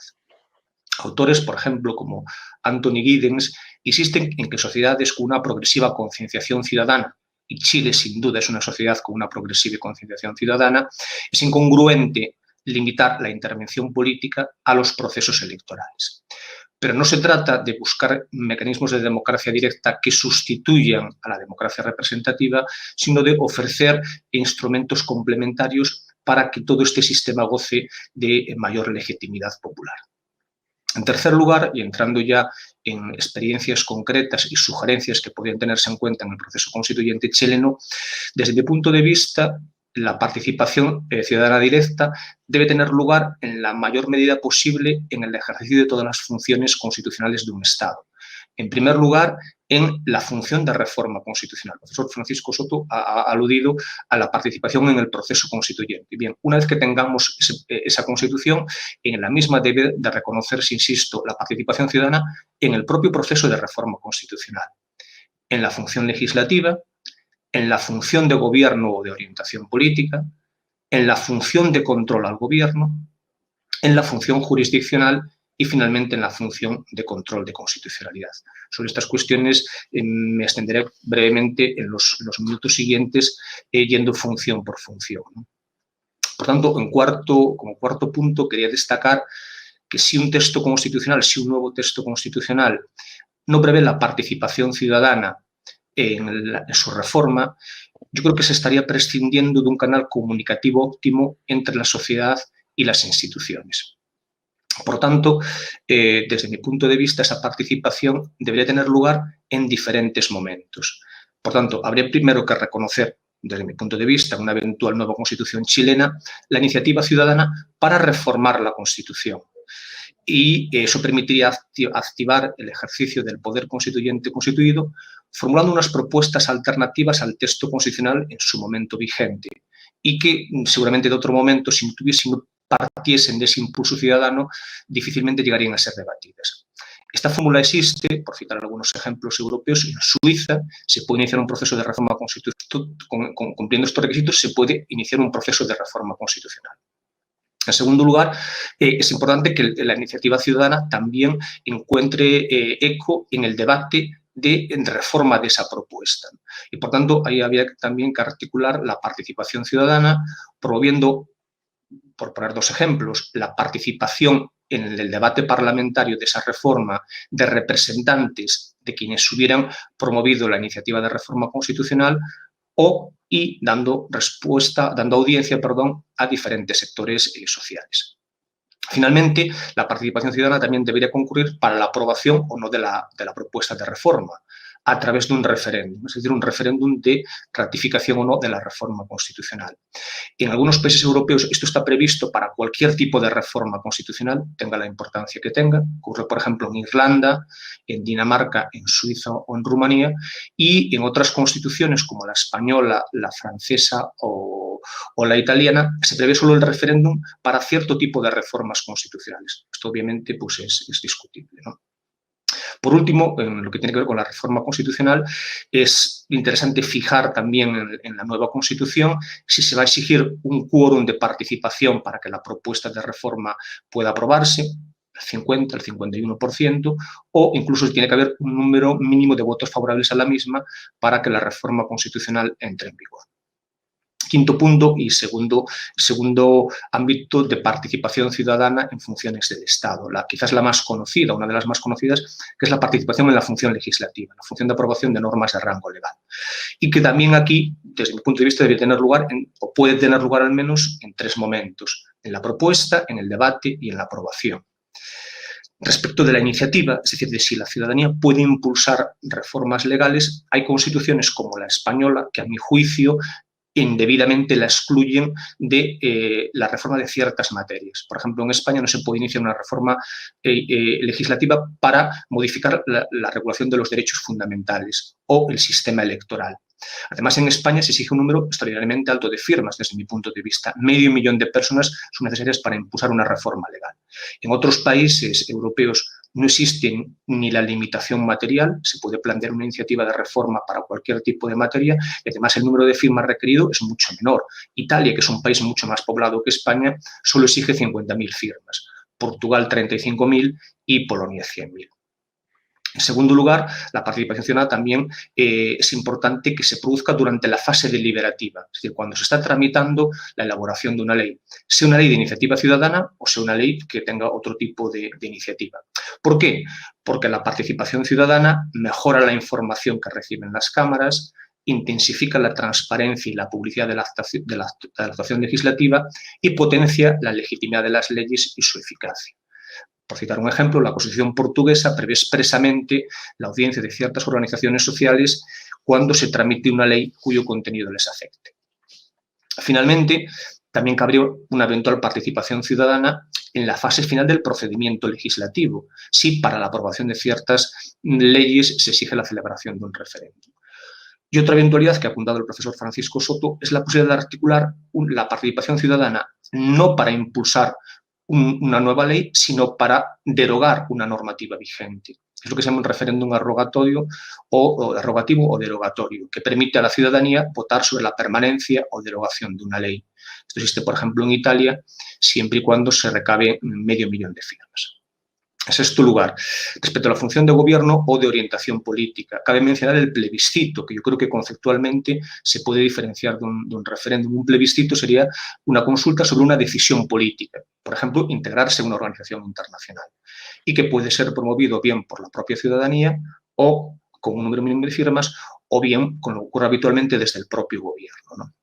Autores, por ejemplo, como Anthony Giddens, insisten en que sociedades con una progresiva concienciación ciudadana, y Chile sin duda es una sociedad con una progresiva concienciación ciudadana, es incongruente limitar la intervención política a los procesos electorales. Pero no se trata de buscar mecanismos de democracia directa que sustituyan a la democracia representativa, sino de ofrecer instrumentos complementarios para que todo este sistema goce de mayor legitimidad popular. En tercer lugar, y entrando ya en experiencias concretas y sugerencias que podrían tenerse en cuenta en el proceso constituyente chileno, desde mi punto de vista, la participación ciudadana directa debe tener lugar en la mayor medida posible en el ejercicio de todas las funciones constitucionales de un Estado. En primer lugar, en la función de reforma constitucional. El profesor Francisco Soto ha aludido a la participación en el proceso constituyente. Bien, una vez que tengamos esa Constitución, en la misma debe de reconocerse, insisto, la participación ciudadana en el propio proceso de reforma constitucional, en la función legislativa, en la función de gobierno o de orientación política, en la función de control al gobierno, en la función jurisdiccional y finalmente en la función de control de constitucionalidad. Sobre estas cuestiones me extenderé brevemente en los minutos siguientes yendo función por función, ¿no? Por tanto, como cuarto punto quería destacar que si un texto constitucional, si un nuevo texto constitucional no prevé la participación ciudadana en su reforma, yo creo que se estaría prescindiendo de un canal comunicativo óptimo entre la sociedad y las instituciones. Por tanto, desde mi punto de vista, esa participación debería tener lugar en diferentes momentos. Por tanto, habría primero que reconocer, desde mi punto de vista, una eventual nueva Constitución chilena, la iniciativa ciudadana para reformar la Constitución. Y eso permitiría activar el ejercicio del poder constituyente constituido, formulando unas propuestas alternativas al texto constitucional en su momento vigente y que seguramente de otro momento, si no partiesen de ese impulso ciudadano, difícilmente llegarían a ser debatidas. Esta fórmula existe, por citar algunos ejemplos europeos, en Suiza se puede iniciar un proceso de reforma constitucional, cumpliendo estos requisitos se puede iniciar un proceso de reforma constitucional. En segundo lugar, es importante que la iniciativa ciudadana también encuentre eco en el debate de reforma de esa propuesta. Y, por tanto, ahí había también que articular la participación ciudadana, promoviendo, por poner dos ejemplos, la participación en el debate parlamentario de esa reforma de representantes de quienes hubieran promovido la iniciativa de reforma constitucional y dando audiencia a diferentes sectores sociales. Finalmente, la participación ciudadana también debería concurrir para la aprobación o no de la propuesta de reforma, a través de un referéndum, es decir, un referéndum de ratificación o no de la reforma constitucional. En algunos países europeos esto está previsto para cualquier tipo de reforma constitucional, tenga la importancia que tenga. Ocurre, por ejemplo, en Irlanda, en Dinamarca, en Suiza o en Rumanía, y en otras constituciones como la española, la francesa o la italiana, se prevé solo el referéndum para cierto tipo de reformas constitucionales. Esto obviamente pues, es discutible, ¿no? Por último, en lo que tiene que ver con la reforma constitucional, es interesante fijar también en la nueva Constitución si se va a exigir un quórum de participación para que la propuesta de reforma pueda aprobarse, el 50, el 51%, o incluso tiene que haber un número mínimo de votos favorables a la misma para que la reforma constitucional entre en vigor. Quinto punto y segundo ámbito de participación ciudadana en funciones del Estado. Quizás la más conocida, una de las más conocidas, que es la participación en la función legislativa, la función de aprobación de normas de rango legal. Y que también aquí, desde mi punto de vista, debe tener lugar, o puede tener lugar al menos en tres momentos: en la propuesta, en el debate y en la aprobación. Respecto de la iniciativa, es decir, de si la ciudadanía puede impulsar reformas legales, hay constituciones como la española que, a mi juicio, indebidamente la excluyen de la reforma de ciertas materias. Por ejemplo, en España no se puede iniciar una reforma legislativa para modificar la regulación de los derechos fundamentales o el sistema electoral. Además, en España se exige un número extraordinariamente alto de firmas, desde mi punto de vista. 500.000 de personas son necesarias para impulsar una reforma legal. En otros países europeos no existe ni la limitación material, se puede plantear una iniciativa de reforma para cualquier tipo de materia y además el número de firmas requerido es mucho menor. Italia, que es un país mucho más poblado que España, solo exige 50.000 firmas, Portugal 35.000 y Polonia 100.000. En segundo lugar, la participación ciudadana también es importante que se produzca durante la fase deliberativa, es decir, cuando se está tramitando la elaboración de una ley, sea una ley de iniciativa ciudadana o sea una ley que tenga otro tipo de iniciativa. ¿Por qué? Porque la participación ciudadana mejora la información que reciben las cámaras, intensifica la transparencia y la publicidad de la actuación legislativa y potencia la legitimidad de las leyes y su eficacia. Por citar un ejemplo, la Constitución portuguesa prevé expresamente la audiencia de ciertas organizaciones sociales cuando se tramite una ley cuyo contenido les afecte. Finalmente, también cabría una eventual participación ciudadana en la fase final del procedimiento legislativo, si para la aprobación de ciertas leyes se exige la celebración de un referéndum. Y otra eventualidad que ha apuntado el profesor Francisco Soto es la posibilidad de articular la participación ciudadana no para impulsar una nueva ley, sino para derogar una normativa vigente. Es lo que se llama un referéndum arrogatorio o derogativo o derogatorio, que permite a la ciudadanía votar sobre la permanencia o derogación de una ley. Esto existe, por ejemplo, en Italia, siempre y cuando se recabe 500.000 de firmas. En sexto lugar, respecto a la función de gobierno o de orientación política, cabe mencionar el plebiscito, que yo creo que conceptualmente se puede diferenciar de un referéndum. Un plebiscito sería una consulta sobre una decisión política, por ejemplo, integrarse en una organización internacional, y que puede ser promovido bien por la propia ciudadanía o con un número mínimo de firmas, o bien, con lo que ocurre habitualmente, desde el propio gobierno, ¿no?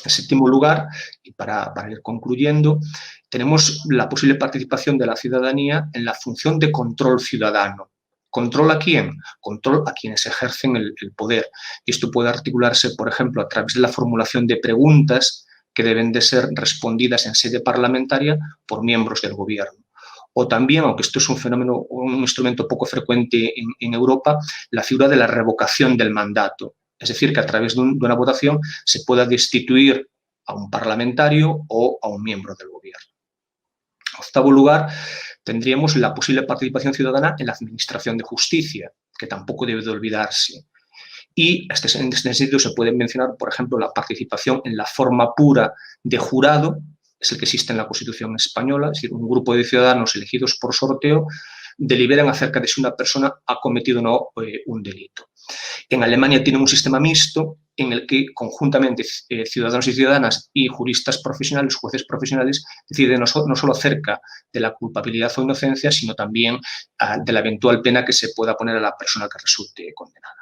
En séptimo lugar, y para ir concluyendo, tenemos la posible participación de la ciudadanía en la función de control ciudadano. ¿Control a quién? Control a quienes ejercen el poder. Y esto puede articularse, por ejemplo, a través de la formulación de preguntas que deben de ser respondidas en sede parlamentaria por miembros del gobierno. O también, aunque esto es un fenómeno, un instrumento poco frecuente en Europa, la figura de la revocación del mandato. Es decir, que a través de una votación se pueda destituir a un parlamentario o a un miembro del gobierno. En octavo lugar, tendríamos la posible participación ciudadana en la administración de justicia, que tampoco debe de olvidarse. Y en este sentido se puede mencionar, por ejemplo, la participación en la forma pura de jurado, es el que existe en la Constitución española, es decir, un grupo de ciudadanos elegidos por sorteo deliberan acerca de si una persona ha cometido o no un delito. En Alemania tienen un sistema mixto en el que conjuntamente ciudadanos y ciudadanas y juristas profesionales, jueces profesionales, deciden no solo acerca de la culpabilidad o inocencia, sino también de la eventual pena que se pueda poner a la persona que resulte condenada.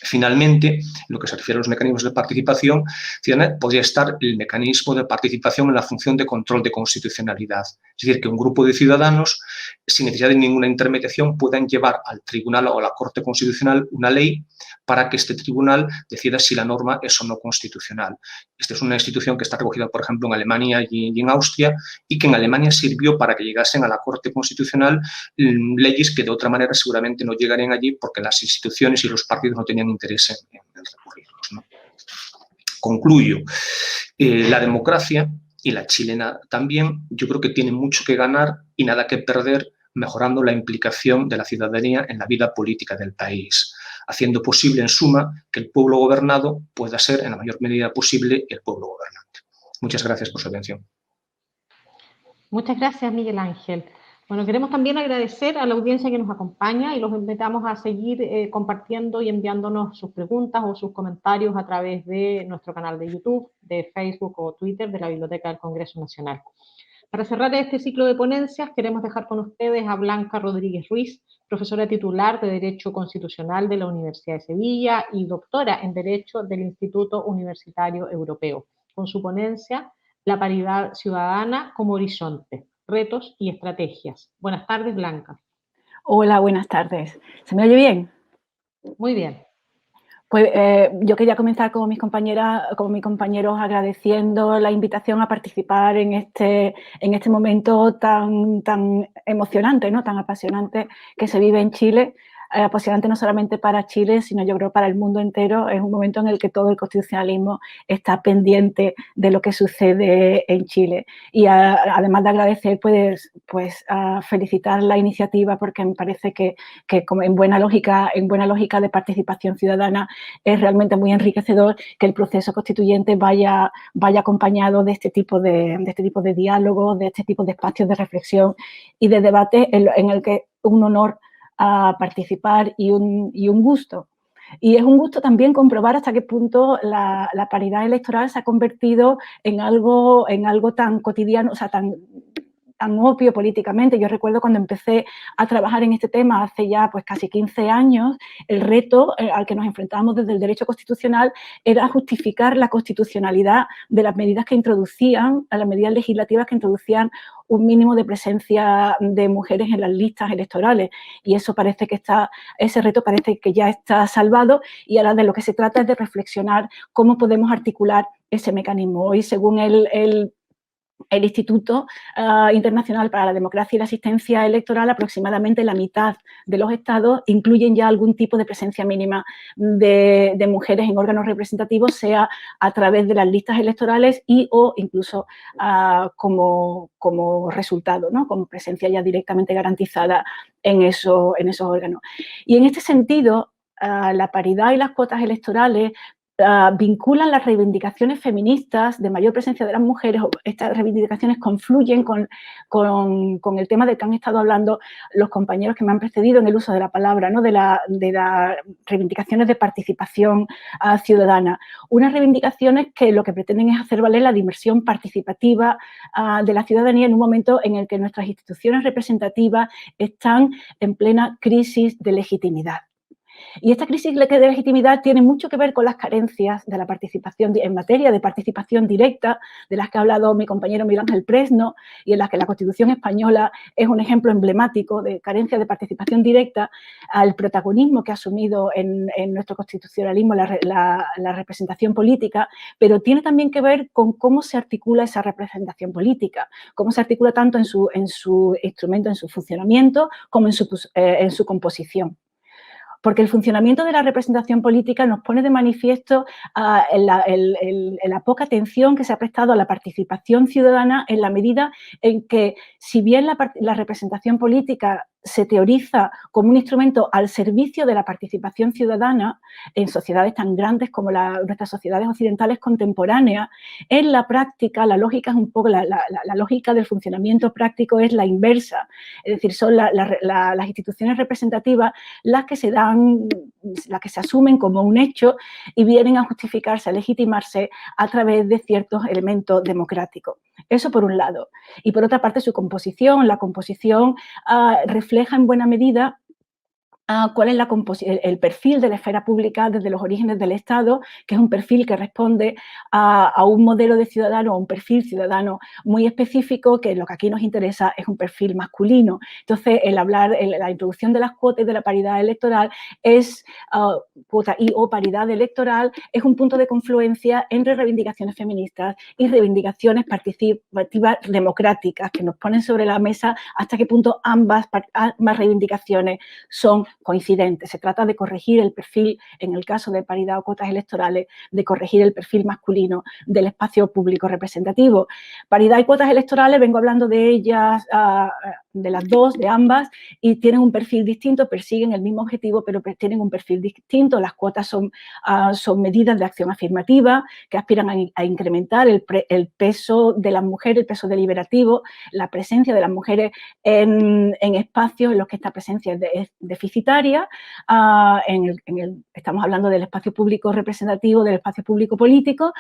Finalmente, en lo que se refiere a los mecanismos de participación ciudadana, podría estar el mecanismo de participación en la función de control de constitucionalidad. Es decir, que un grupo de ciudadanos, sin necesidad de ninguna intermediación, puedan llevar al tribunal o a la Corte Constitucional una ley para que este tribunal decida si la norma es o no constitucional. Esta es una institución que está recogida, por ejemplo, en Alemania y en Austria, y que en Alemania sirvió para que llegasen a la Corte Constitucional leyes que de otra manera seguramente no llegarían allí porque las instituciones y los partidos no tenían interés en recurrirlos, ¿no? Concluyo. La democracia, y la chilena también, yo creo que tiene mucho que ganar y nada que perder mejorando la implicación de la ciudadanía en la vida política del país, haciendo posible, en suma, que el pueblo gobernado pueda ser, en la mayor medida posible, el pueblo gobernante. Muchas gracias por su atención. Muchas gracias, Miguel Ángel. Bueno, queremos también agradecer a la audiencia que nos acompaña y los invitamos a seguir compartiendo y enviándonos sus preguntas o sus comentarios a través de nuestro canal de YouTube, de Facebook o Twitter de la Biblioteca del Congreso Nacional. Para cerrar este ciclo de ponencias, queremos dejar con ustedes a Blanca Rodríguez Ruiz, profesora titular de Derecho Constitucional de la Universidad de Sevilla y doctora en Derecho del Instituto Universitario Europeo, con su ponencia La paridad ciudadana como horizonte, retos y estrategias. Buenas tardes, Blanca. Hola, buenas tardes. ¿Se me oye bien? Muy bien. Pues yo quería comenzar como mis compañeros agradeciendo la invitación a participar en este momento tan emocionante, ¿no? Tan apasionante que se vive en Chile. Apasionante no solamente para Chile, sino yo creo para el mundo entero. Es un momento en el que todo el constitucionalismo está pendiente de lo que sucede en Chile. Y además de agradecer, pues felicitar la iniciativa, porque me parece que como en buena lógica de participación ciudadana es realmente muy enriquecedor que el proceso constituyente vaya acompañado de este tipo de diálogos, de este tipo de espacios de reflexión y de debate en el que un honor a participar y un gusto. Y es un gusto también comprobar hasta qué punto la paridad electoral se ha convertido en algo tan cotidiano, o sea, tan obvio políticamente. Yo recuerdo cuando empecé a trabajar en este tema hace ya pues casi 15 años, el reto al que nos enfrentábamos desde el derecho constitucional era justificar la constitucionalidad de las medidas que introducían, a las medidas legislativas que introducían un mínimo de presencia de mujeres en las listas electorales. Y eso ese reto parece que ya está salvado y ahora de lo que se trata es de reflexionar cómo podemos articular ese mecanismo. Hoy, según el Instituto Internacional para la Democracia y la Asistencia Electoral, aproximadamente la mitad de los estados incluyen ya algún tipo de presencia mínima de mujeres en órganos representativos, sea a través de las listas electorales o incluso como resultado, ¿no? Como presencia ya directamente garantizada en esos órganos. Y en este sentido, la paridad y las cuotas electorales vinculan las reivindicaciones feministas de mayor presencia de las mujeres, o estas reivindicaciones confluyen con el tema del que han estado hablando los compañeros que me han precedido en el uso de la palabra, ¿no? de las reivindicaciones de participación ciudadana. Unas reivindicaciones que lo que pretenden es hacer valer la dimensión participativa de la ciudadanía en un momento en el que nuestras instituciones representativas están en plena crisis de legitimidad. Y esta crisis de legitimidad tiene mucho que ver con las carencias de la participación en materia de participación directa, de las que ha hablado mi compañero Miguel Ángel Presno, y en las que la Constitución española es un ejemplo emblemático de carencia de participación directa, al protagonismo que ha asumido en nuestro constitucionalismo la representación política, pero tiene también que ver con cómo se articula esa representación política, cómo se articula tanto en su instrumento, en su funcionamiento, como en su composición. Porque el funcionamiento de la representación política nos pone de manifiesto la poca atención que se ha prestado a la participación ciudadana, en la medida en que, si bien la representación política se teoriza como un instrumento al servicio de la participación ciudadana en sociedades tan grandes como nuestras sociedades occidentales contemporáneas, en la práctica la lógica es un poco, la lógica del funcionamiento práctico es la inversa, es decir, son las instituciones representativas las que se asumen como un hecho y vienen a justificarse, a legitimarse a través de ciertos elementos democráticos. Eso por un lado. Y por otra parte, la composición refleja en buena medida cuál es el perfil de la esfera pública desde los orígenes del Estado, que es un perfil que responde a un modelo de ciudadano, a un perfil ciudadano muy específico, que lo que aquí nos interesa es un perfil masculino. Entonces, la introducción de las cuotas y de la paridad electoral cuota y o paridad electoral es un punto de confluencia entre reivindicaciones feministas y reivindicaciones participativas democráticas, que nos ponen sobre la mesa hasta qué punto ambas reivindicaciones son coincidentes. Se trata de corregir el perfil, en el caso de paridad o cuotas electorales, de corregir el perfil masculino del espacio público representativo. Paridad y cuotas electorales, vengo hablando de ellas, de las dos, de ambas, y tienen un perfil distinto, persiguen el mismo objetivo, pero tienen un perfil distinto. Las cuotas son medidas de acción afirmativa que aspiran a incrementar el peso de las mujeres, el peso deliberativo, la presencia de las mujeres en espacios en los que esta presencia es deficitaria. Estamos hablando del espacio público representativo, del espacio público político.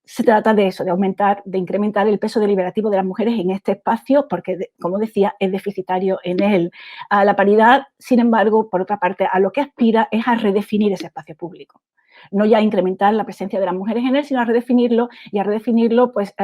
Se trata de eso, de incrementar el peso deliberativo de las mujeres en este espacio, porque, como decía, es deficitario en él. La paridad, sin embargo, por otra parte, a lo que aspira es a redefinir ese espacio público. No ya a incrementar la presencia de las mujeres en él, sino a redefinirlo, y a redefinirlo pues,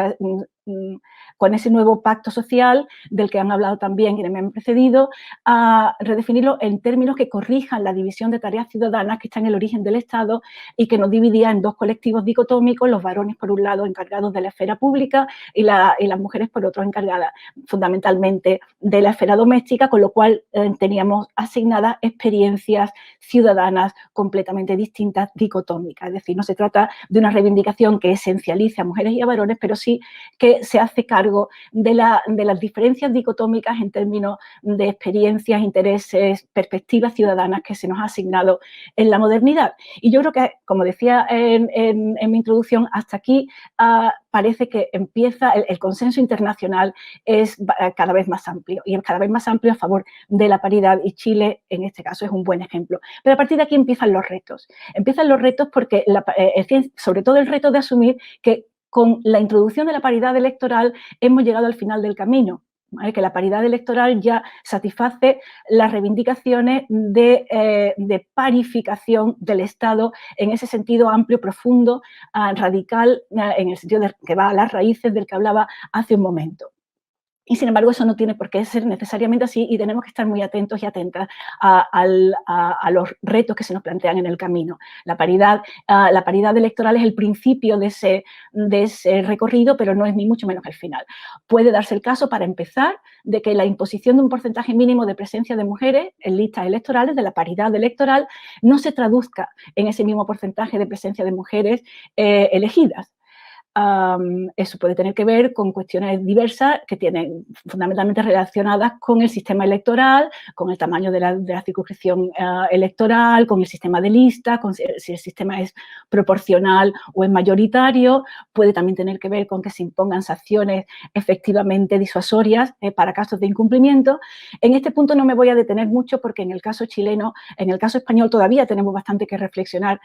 con ese nuevo pacto social del que han hablado también quienes me han precedido, a redefinirlo en términos que corrijan la división de tareas ciudadanas que está en el origen del Estado y que nos dividía en dos colectivos dicotómicos, los varones por un lado encargados de la esfera pública y las mujeres por otro encargadas fundamentalmente de la esfera doméstica, con lo cual teníamos asignadas experiencias ciudadanas completamente distintas, dicotómicas. Es decir, no se trata de una reivindicación que esencialice a mujeres y a varones, pero sí que se hace cargo de las diferencias dicotómicas en términos de experiencias, intereses, perspectivas ciudadanas que se nos ha asignado en la modernidad. Y yo creo que, como decía en mi introducción, hasta aquí parece que empieza el consenso internacional es cada vez más amplio, y es cada vez más amplio a favor de la paridad, y Chile en este caso es un buen ejemplo. Pero a partir de aquí empiezan los retos. Empiezan los retos porque, sobre todo el reto de asumir que con la introducción de la paridad electoral hemos llegado al final del camino, ¿vale? Que la paridad electoral ya satisface las reivindicaciones de parificación del Estado en ese sentido amplio, profundo, radical, en el sentido de que va a las raíces del que hablaba hace un momento. Y, sin embargo, eso no tiene por qué ser necesariamente así, y tenemos que estar muy atentos y atentas a los retos que se nos plantean en el camino. La paridad electoral es el principio de ese recorrido, pero no es ni mucho menos el final. Puede darse el caso, para empezar, de que la imposición de un porcentaje mínimo de presencia de mujeres en listas electorales, de la paridad electoral, no se traduzca en ese mismo porcentaje de presencia de mujeres elegidas. eso puede tener que ver con cuestiones diversas que tienen fundamentalmente relacionadas con el sistema electoral, con el tamaño de la circunscripción electoral, con el sistema de lista, con si el sistema es proporcional o es mayoritario. Puede también tener que ver con que se impongan sanciones efectivamente disuasorias para casos de incumplimiento. En este punto no me voy a detener mucho porque en el caso chileno, en el caso español todavía tenemos bastante que reflexionar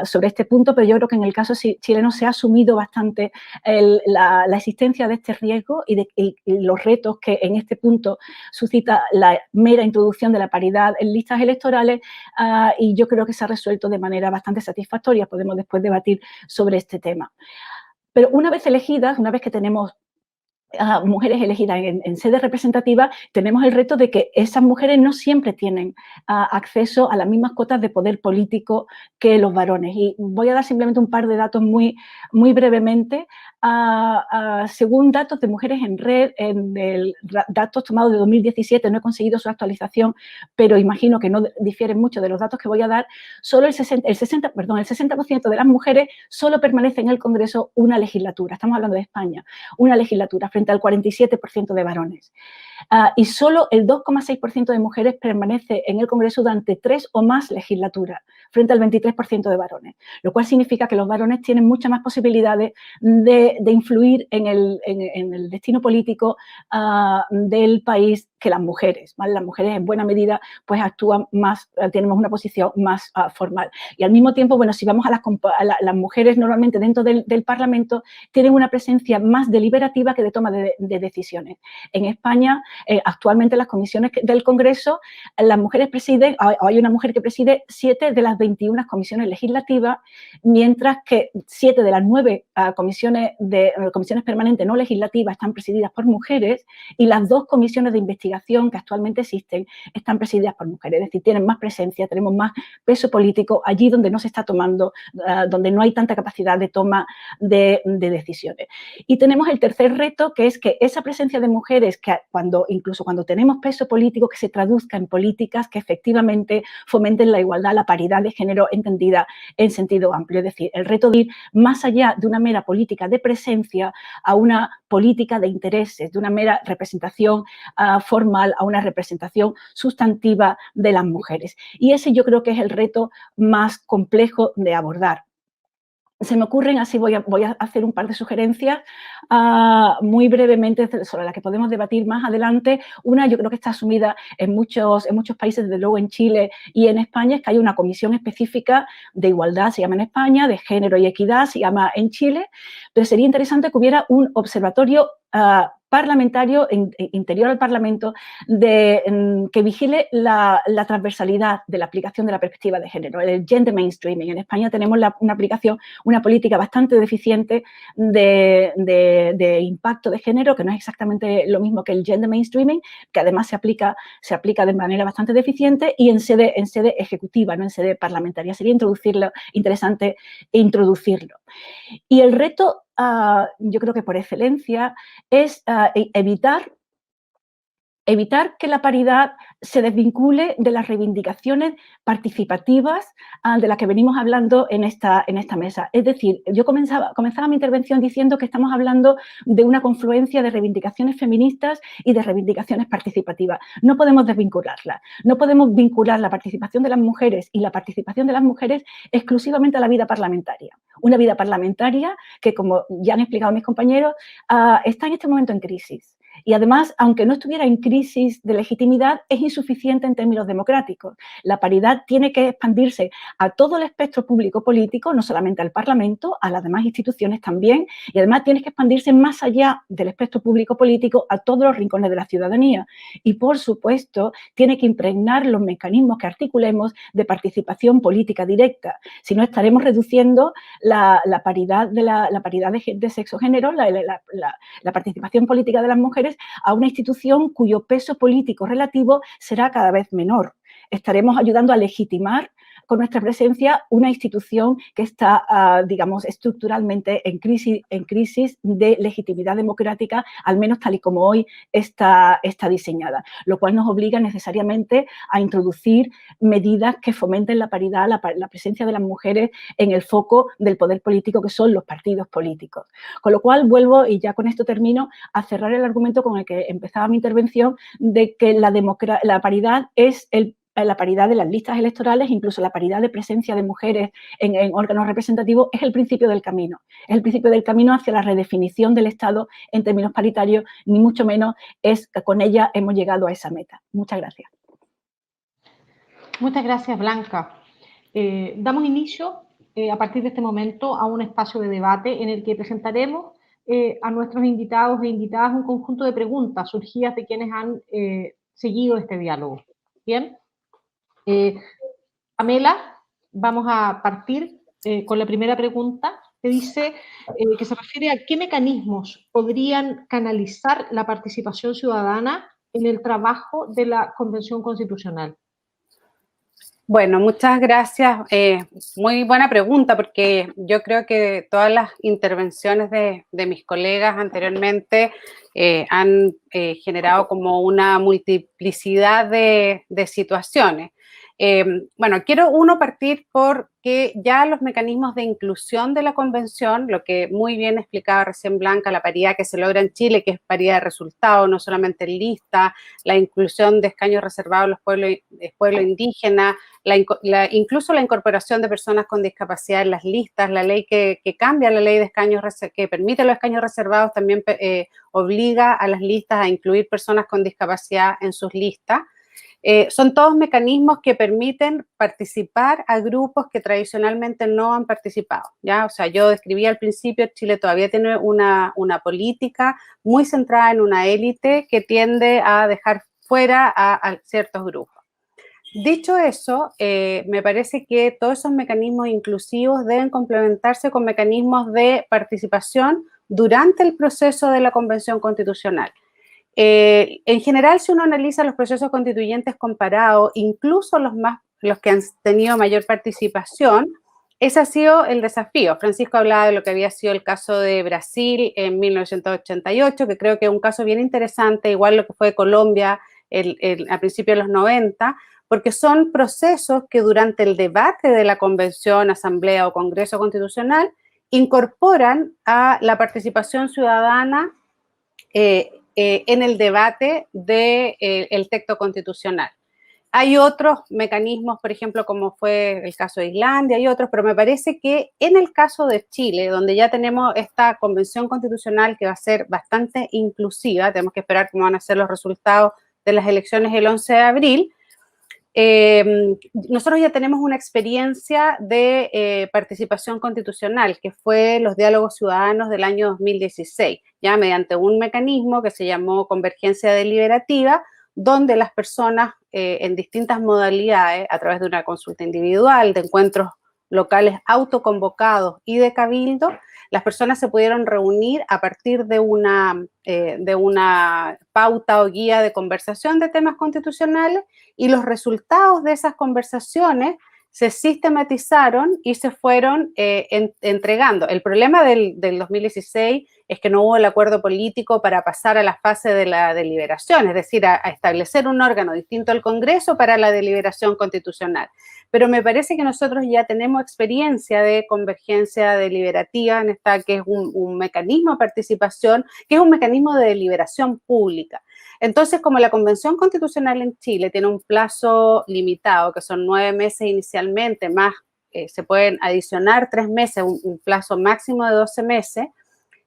sobre este punto, pero yo creo que en el caso chileno se ha asumido bastante la existencia de este riesgo y los retos que en este punto suscita la mera introducción de la paridad en listas electorales, y yo creo que se ha resuelto de manera bastante satisfactoria. Podemos después debatir sobre este tema. Pero una vez elegidas, una vez que tenemos mujeres elegidas en sede representativa, tenemos el reto de que esas mujeres no siempre tienen acceso a las mismas cotas de poder político que los varones. Y voy a dar simplemente un par de datos muy brevemente. Según datos de Mujeres en Red, datos tomados de 2017, no he conseguido su actualización, pero imagino que no difieren mucho de los datos que voy a dar, solo el 60% de las mujeres solo permanece en el Congreso una legislatura. Estamos hablando de España, una legislatura, frente al 47% de varones. Y solo el 2,6% de mujeres permanece en el Congreso durante 3 o más legislaturas, frente al 23% de varones, lo cual significa que los varones tienen muchas más posibilidades de influir en el destino político del país que las mujeres, ¿vale? Las mujeres en buena medida pues actúan más, tenemos una posición más formal. Y al mismo tiempo, bueno, si vamos a las mujeres normalmente dentro del Parlamento tienen una presencia más deliberativa que de toma de decisiones. En España, actualmente las comisiones del Congreso, las mujeres presiden, hay una mujer que preside 7 de las 21 comisiones legislativas, mientras que 7 de las 9 comisiones permanentes no legislativas están presididas por mujeres, y las 2 comisiones de investigación que actualmente existen están presididas por mujeres, es decir, tienen más presencia, tenemos más peso político allí donde no se está tomando, donde no hay tanta capacidad de toma de decisiones. Y tenemos el tercer reto, que es que esa presencia de mujeres, que incluso cuando tenemos peso político, que se traduzca en políticas que efectivamente fomenten la igualdad, la paridad de género entendida en sentido amplio. Es decir, el reto de ir más allá de una mera política de presencia a una política de intereses, de una mera representación formal a una representación sustantiva de las mujeres. Y ese yo creo que es el reto más complejo de abordar. Se me ocurren, así voy a hacer un par de sugerencias muy brevemente sobre las que podemos debatir más adelante. Una, yo creo que está asumida en muchos países, desde luego en Chile y en España, es que hay una comisión específica de igualdad, se llama en España, de género y equidad, se llama en Chile, pero sería interesante que hubiera un observatorio parlamentario, interior al Parlamento, que vigile la transversalidad de la aplicación de la perspectiva de género, el gender mainstreaming. En España tenemos una política bastante deficiente de impacto de género, que no es exactamente lo mismo que el gender mainstreaming, que además se aplica de manera bastante deficiente y en sede ejecutiva, no en sede parlamentaria. Sería interesante introducirlo. Y el reto, yo creo que por excelencia, es evitar que la paridad se desvincule de las reivindicaciones participativas de las que venimos hablando en esta mesa. Es decir, yo comenzaba mi intervención diciendo que estamos hablando de una confluencia de reivindicaciones feministas y de reivindicaciones participativas. No podemos desvincularlas. No podemos vincular la participación de las mujeres y la participación de las mujeres exclusivamente a la vida parlamentaria. Una vida parlamentaria que, como ya han explicado mis compañeros, está en este momento en crisis. Y además, aunque no estuviera en crisis de legitimidad, es insuficiente en términos democráticos. La paridad tiene que expandirse a todo el espectro público político, no solamente al Parlamento, a las demás instituciones también, y además tiene que expandirse más allá del espectro público político a todos los rincones de la ciudadanía. Y, por supuesto, tiene que impregnar los mecanismos que articulemos de participación política directa. Si no, estaremos reduciendo la paridad de sexo-género, la participación política de las mujeres, a una institución cuyo peso político relativo será cada vez menor. Estaremos ayudando a legitimar con nuestra presencia una institución que está, digamos, estructuralmente en crisis de legitimidad democrática, al menos tal y como hoy está diseñada, lo cual nos obliga necesariamente a introducir medidas que fomenten la paridad, la presencia de las mujeres en el foco del poder político, que son los partidos políticos. Con lo cual vuelvo, y ya con esto termino, a cerrar el argumento con el que empezaba mi intervención, de que la paridad es la paridad de las listas electorales, incluso la paridad de presencia de mujeres en órganos representativos, es el principio del camino. Es el principio del camino hacia la redefinición del Estado en términos paritarios, ni mucho menos es que con ella hemos llegado a esa meta. Muchas gracias. Muchas gracias, Blanca. Damos inicio a partir de este momento a un espacio de debate en el que presentaremos a nuestros invitados e invitadas un conjunto de preguntas surgidas de quienes han seguido este diálogo. Bien. Pamela, vamos a partir con la primera pregunta, que dice, que se refiere a qué mecanismos podrían canalizar la participación ciudadana en el trabajo de la Convención Constitucional. Bueno, muchas gracias. Muy buena pregunta, porque yo creo que todas las intervenciones de mis colegas anteriormente han generado como una multiplicidad de situaciones. Bueno, quiero partir por que ya los mecanismos de inclusión de la Convención, lo que muy bien explicaba recién Blanca, la paridad que se logra en Chile, que es paridad de resultados, no solamente en lista, la inclusión de escaños reservados a los pueblos indígenas, incluso la incorporación de personas con discapacidad en las listas, la ley que cambia la ley de escaños, que permite los escaños reservados, también obliga a las listas a incluir personas con discapacidad en sus listas. Son todos mecanismos que permiten participar a grupos que tradicionalmente no han participado, ¿ya? O sea, yo describí al principio, Chile todavía tiene una política muy centrada en una élite que tiende a dejar fuera a ciertos grupos. Dicho eso, me parece que todos esos mecanismos inclusivos deben complementarse con mecanismos de participación durante el proceso de la Convención Constitucional. En general, si uno analiza los procesos constituyentes comparados, incluso los que han tenido mayor participación, ese ha sido el desafío. Francisco hablaba de lo que había sido el caso de Brasil en 1988, que creo que es un caso bien interesante, igual lo que fue Colombia a principios de los 90, porque son procesos que durante el debate de la convención, asamblea o congreso constitucional incorporan a la participación ciudadana en el debate del texto constitucional. Hay otros mecanismos, por ejemplo, como fue el caso de Islandia y otros, pero me parece que en el caso de Chile, donde ya tenemos esta convención constitucional que va a ser bastante inclusiva, tenemos que esperar cómo van a ser los resultados de las elecciones el 11 de abril, nosotros ya tenemos una experiencia de participación constitucional, que fue los diálogos ciudadanos del año 2016, ya mediante un mecanismo que se llamó convergencia deliberativa, donde las personas en distintas modalidades, a través de una consulta individual, de encuentros locales autoconvocados y de cabildo, las personas se pudieron reunir a partir de una pauta o guía de conversación de temas constitucionales, y los resultados de esas conversaciones se sistematizaron y se fueron entregando. El problema del 2016 es que no hubo el acuerdo político para pasar a la fase de la deliberación, es decir, a establecer un órgano distinto al Congreso para la deliberación constitucional. Pero me parece que nosotros ya tenemos experiencia de convergencia deliberativa en esta, que es un mecanismo de participación, que es un mecanismo de deliberación pública. Entonces, como la Convención Constitucional en Chile tiene un plazo limitado, que son 9 meses inicialmente, más se pueden adicionar 3 meses, un plazo máximo de 12 meses,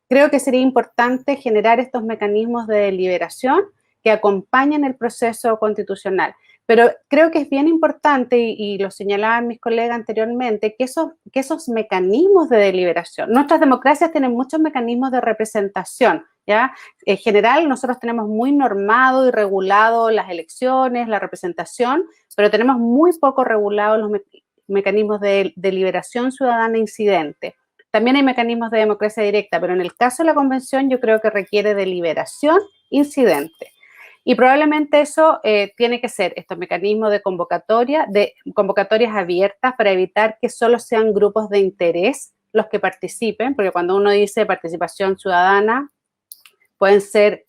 creo que sería importante generar estos mecanismos de deliberación que acompañen el proceso constitucional. Pero creo que es bien importante, y lo señalaban mis colegas anteriormente, que esos mecanismos de deliberación, nuestras democracias tienen muchos mecanismos de representación, ¿ya? En general, nosotros tenemos muy normado y regulado las elecciones, la representación, pero tenemos muy poco regulados los mecanismos de deliberación ciudadana incidente. También hay mecanismos de democracia directa, pero en el caso de la convención yo creo que requiere deliberación incidente. Y probablemente eso tiene que ser estos mecanismos de convocatorias abiertas para evitar que solo sean grupos de interés los que participen, porque cuando uno dice participación ciudadana, pueden ser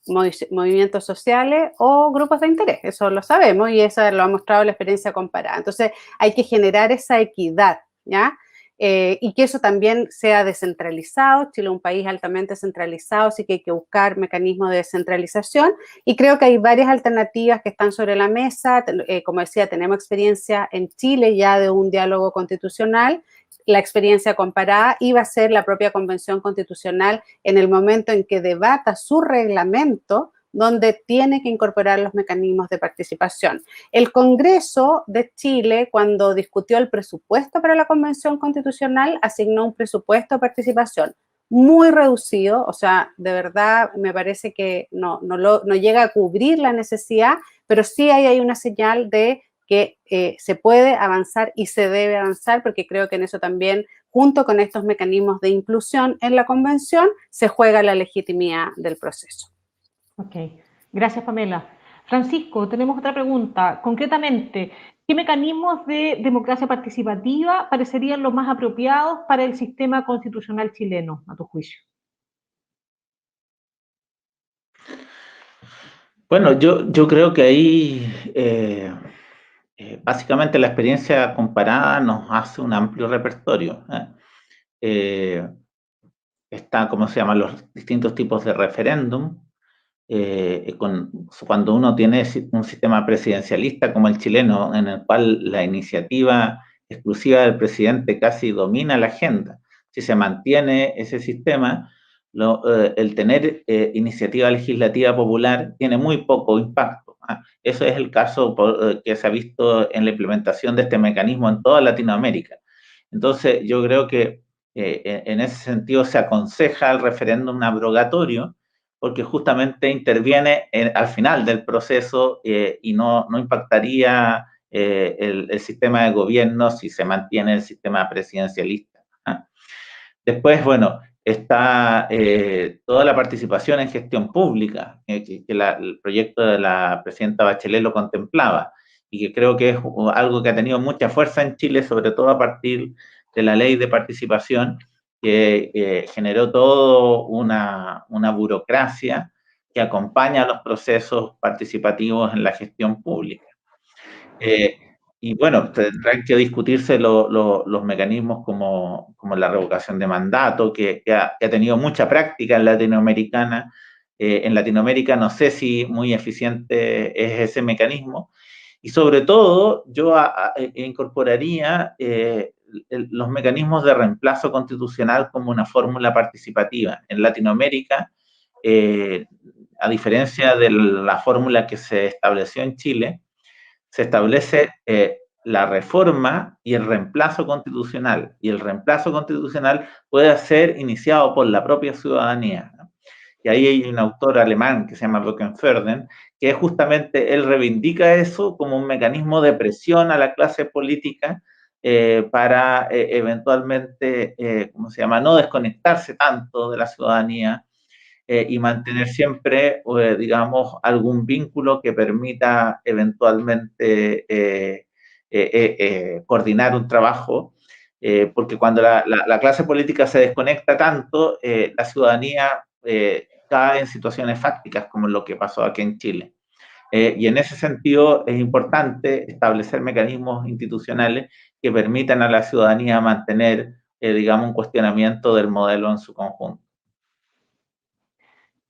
movimientos sociales o grupos de interés, eso lo sabemos y eso lo ha mostrado la experiencia comparada. Entonces hay que generar esa equidad, ¿ya? Y que eso también sea descentralizado. Chile es un país altamente centralizado, así que hay que buscar mecanismos de descentralización y creo que hay varias alternativas que están sobre la mesa. Como decía, tenemos experiencia en Chile ya de un diálogo constitucional. La experiencia comparada iba a ser la propia Convención Constitucional en el momento en que debata su reglamento, donde tiene que incorporar los mecanismos de participación. El Congreso de Chile, cuando discutió el presupuesto para la Convención Constitucional, asignó un presupuesto de participación muy reducido, o sea, de verdad me parece que no llega a cubrir la necesidad, pero sí hay una señal de que se puede avanzar y se debe avanzar, porque creo que en eso también, junto con estos mecanismos de inclusión en la Convención, se juega la legitimidad del proceso. Ok, gracias Pamela. Francisco, tenemos otra pregunta. Concretamente, ¿qué mecanismos de democracia participativa parecerían los más apropiados para el sistema constitucional chileno, a tu juicio? Bueno, yo creo que ahí básicamente la experiencia comparada nos hace un amplio repertorio. Está, ¿cómo se llaman? Los distintos tipos de referéndum. Cuando uno tiene un sistema presidencialista como el chileno, en el cual la iniciativa exclusiva del presidente casi domina la agenda, si se mantiene ese sistema, el tener iniciativa legislativa popular tiene muy poco impacto. Eso es el caso que se ha visto en la implementación de este mecanismo en toda Latinoamérica. Entonces, yo creo que en ese sentido se aconseja el referéndum abrogatorio, porque justamente interviene al final del proceso y no impactaría el sistema de gobierno si se mantiene el sistema presidencialista. Después, bueno, está toda la participación en gestión pública, que el proyecto de la presidenta Bachelet lo contemplaba, y que creo que es algo que ha tenido mucha fuerza en Chile, sobre todo a partir de la ley de participación, que generó todo una burocracia que acompaña los procesos participativos en la gestión pública. Y bueno, tendrán que discutirse los mecanismos como la revocación de mandato, que ha tenido mucha práctica en Latinoamérica. En Latinoamérica no sé si muy eficiente es ese mecanismo. Y sobre todo, yo incorporaría los mecanismos de reemplazo constitucional como una fórmula participativa. En Latinoamérica, a diferencia de la fórmula que se estableció en Chile, se establece la reforma y el reemplazo constitucional. Y el reemplazo constitucional puede ser iniciado por la propia ciudadanía, ¿no? Y ahí hay un autor alemán que se llama Rockenferden, que justamente él reivindica eso como un mecanismo de presión a la clase política para eventualmente, ¿cómo se llama?, no desconectarse tanto de la ciudadanía y mantener siempre, digamos, algún vínculo que permita eventualmente coordinar un trabajo, porque cuando la clase política se desconecta tanto, la ciudadanía cae en situaciones fácticas, como lo que pasó aquí en Chile. Y en ese sentido es importante establecer mecanismos institucionales que permitan a la ciudadanía mantener, digamos, un cuestionamiento del modelo en su conjunto.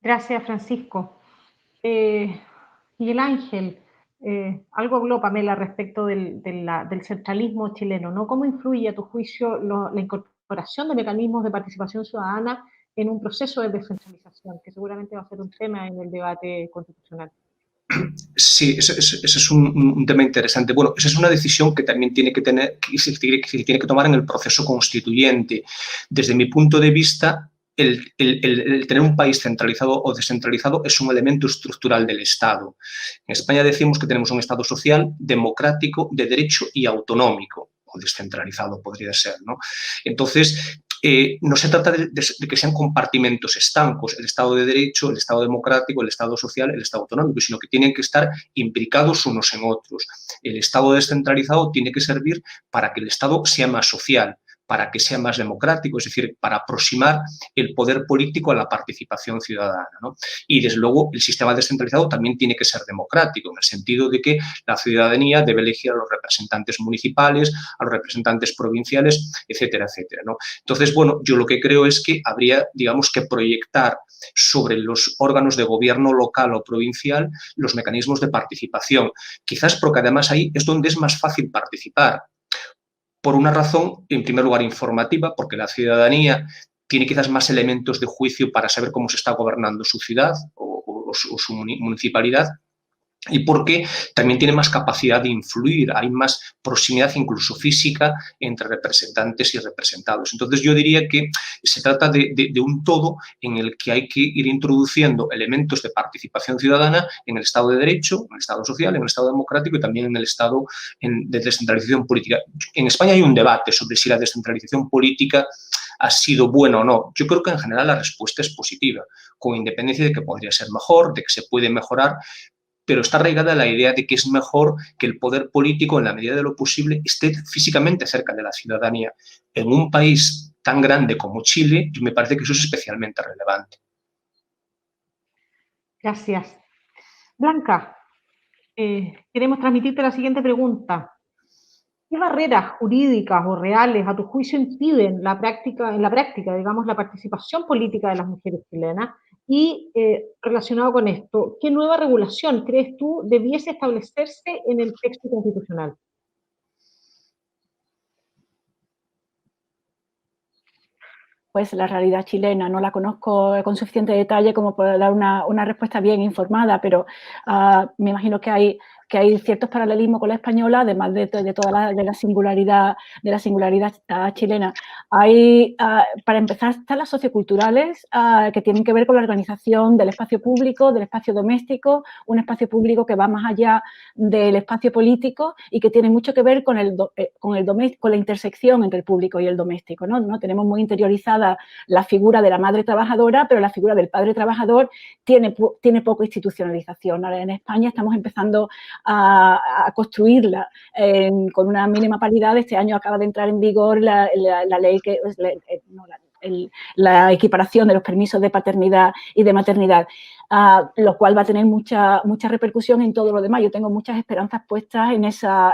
Gracias, Francisco. Miguel Ángel, algo habló Pamela respecto del centralismo chileno, ¿no? ¿Cómo influye, a tu juicio, la incorporación de mecanismos de participación ciudadana en un proceso de descentralización, que seguramente va a ser un tema en el debate constitucional? Sí, ese es un tema interesante. Bueno, esa es una decisión que también tiene que tiene que tomar en el proceso constituyente. Desde mi punto de vista, el tener un país centralizado o descentralizado es un elemento estructural del Estado. En España decimos que tenemos un Estado social, democrático, de derecho y autonómico, o descentralizado podría ser, ¿no? Entonces, no se trata de que sean compartimentos estancos, el Estado de Derecho, el Estado democrático, el Estado social, el Estado autonómico, sino que tienen que estar imbricados unos en otros. El Estado descentralizado tiene que servir para que el Estado sea más social, para que sea más democrático, es decir, para aproximar el poder político a la participación ciudadana, ¿no? Y, desde luego, el sistema descentralizado también tiene que ser democrático, en el sentido de que la ciudadanía debe elegir a los representantes municipales, a los representantes provinciales, etcétera, etcétera, ¿no? Entonces, bueno, yo lo que creo es que habría, digamos, que proyectar sobre los órganos de gobierno local o provincial los mecanismos de participación, quizás porque además ahí es donde es más fácil participar. Por una razón, en primer lugar, informativa, porque la ciudadanía tiene quizás más elementos de juicio para saber cómo se está gobernando su ciudad o su municipalidad, y porque también tiene más capacidad de influir, hay más proximidad incluso física entre representantes y representados. Entonces yo diría que se trata de un todo en el que hay que ir introduciendo elementos de participación ciudadana en el Estado de Derecho, en el Estado social, en el Estado democrático y también en el Estado de descentralización política. En España hay un debate sobre si la descentralización política ha sido buena o no. Yo creo que en general la respuesta es positiva, con independencia de que podría ser mejor, de que se puede mejorar, pero está arraigada la idea de que es mejor que el poder político, en la medida de lo posible, esté físicamente cerca de la ciudadanía. En un país tan grande como Chile, me parece que eso es especialmente relevante. Gracias. Blanca, queremos transmitirte la siguiente pregunta. ¿Qué barreras jurídicas o reales, a tu juicio, impiden en la práctica, digamos, la participación política de las mujeres chilenas? Y relacionado con esto, ¿qué nueva regulación crees tú debiese establecerse en el texto constitucional? Pues la realidad chilena no la conozco con suficiente detalle como para dar una respuesta bien informada, pero me imagino que hay ciertos paralelismos con la española, además de toda la singularidad chilena. Hay, para empezar, están las socioculturales que tienen que ver con la organización del espacio público, del espacio doméstico, un espacio público que va más allá del espacio político y que tiene mucho que ver con la intersección entre el público y el doméstico, ¿no? Tenemos muy interiorizada la figura de la madre trabajadora, pero la figura del padre trabajador tiene poca institucionalización. Ahora, en España estamos empezando a construirla con una mínima paridad. Este año acaba de entrar en vigor la ley que la equiparación de los permisos de paternidad y de maternidad, lo cual va a tener mucha repercusión en todo lo demás. Yo tengo muchas esperanzas puestas en esa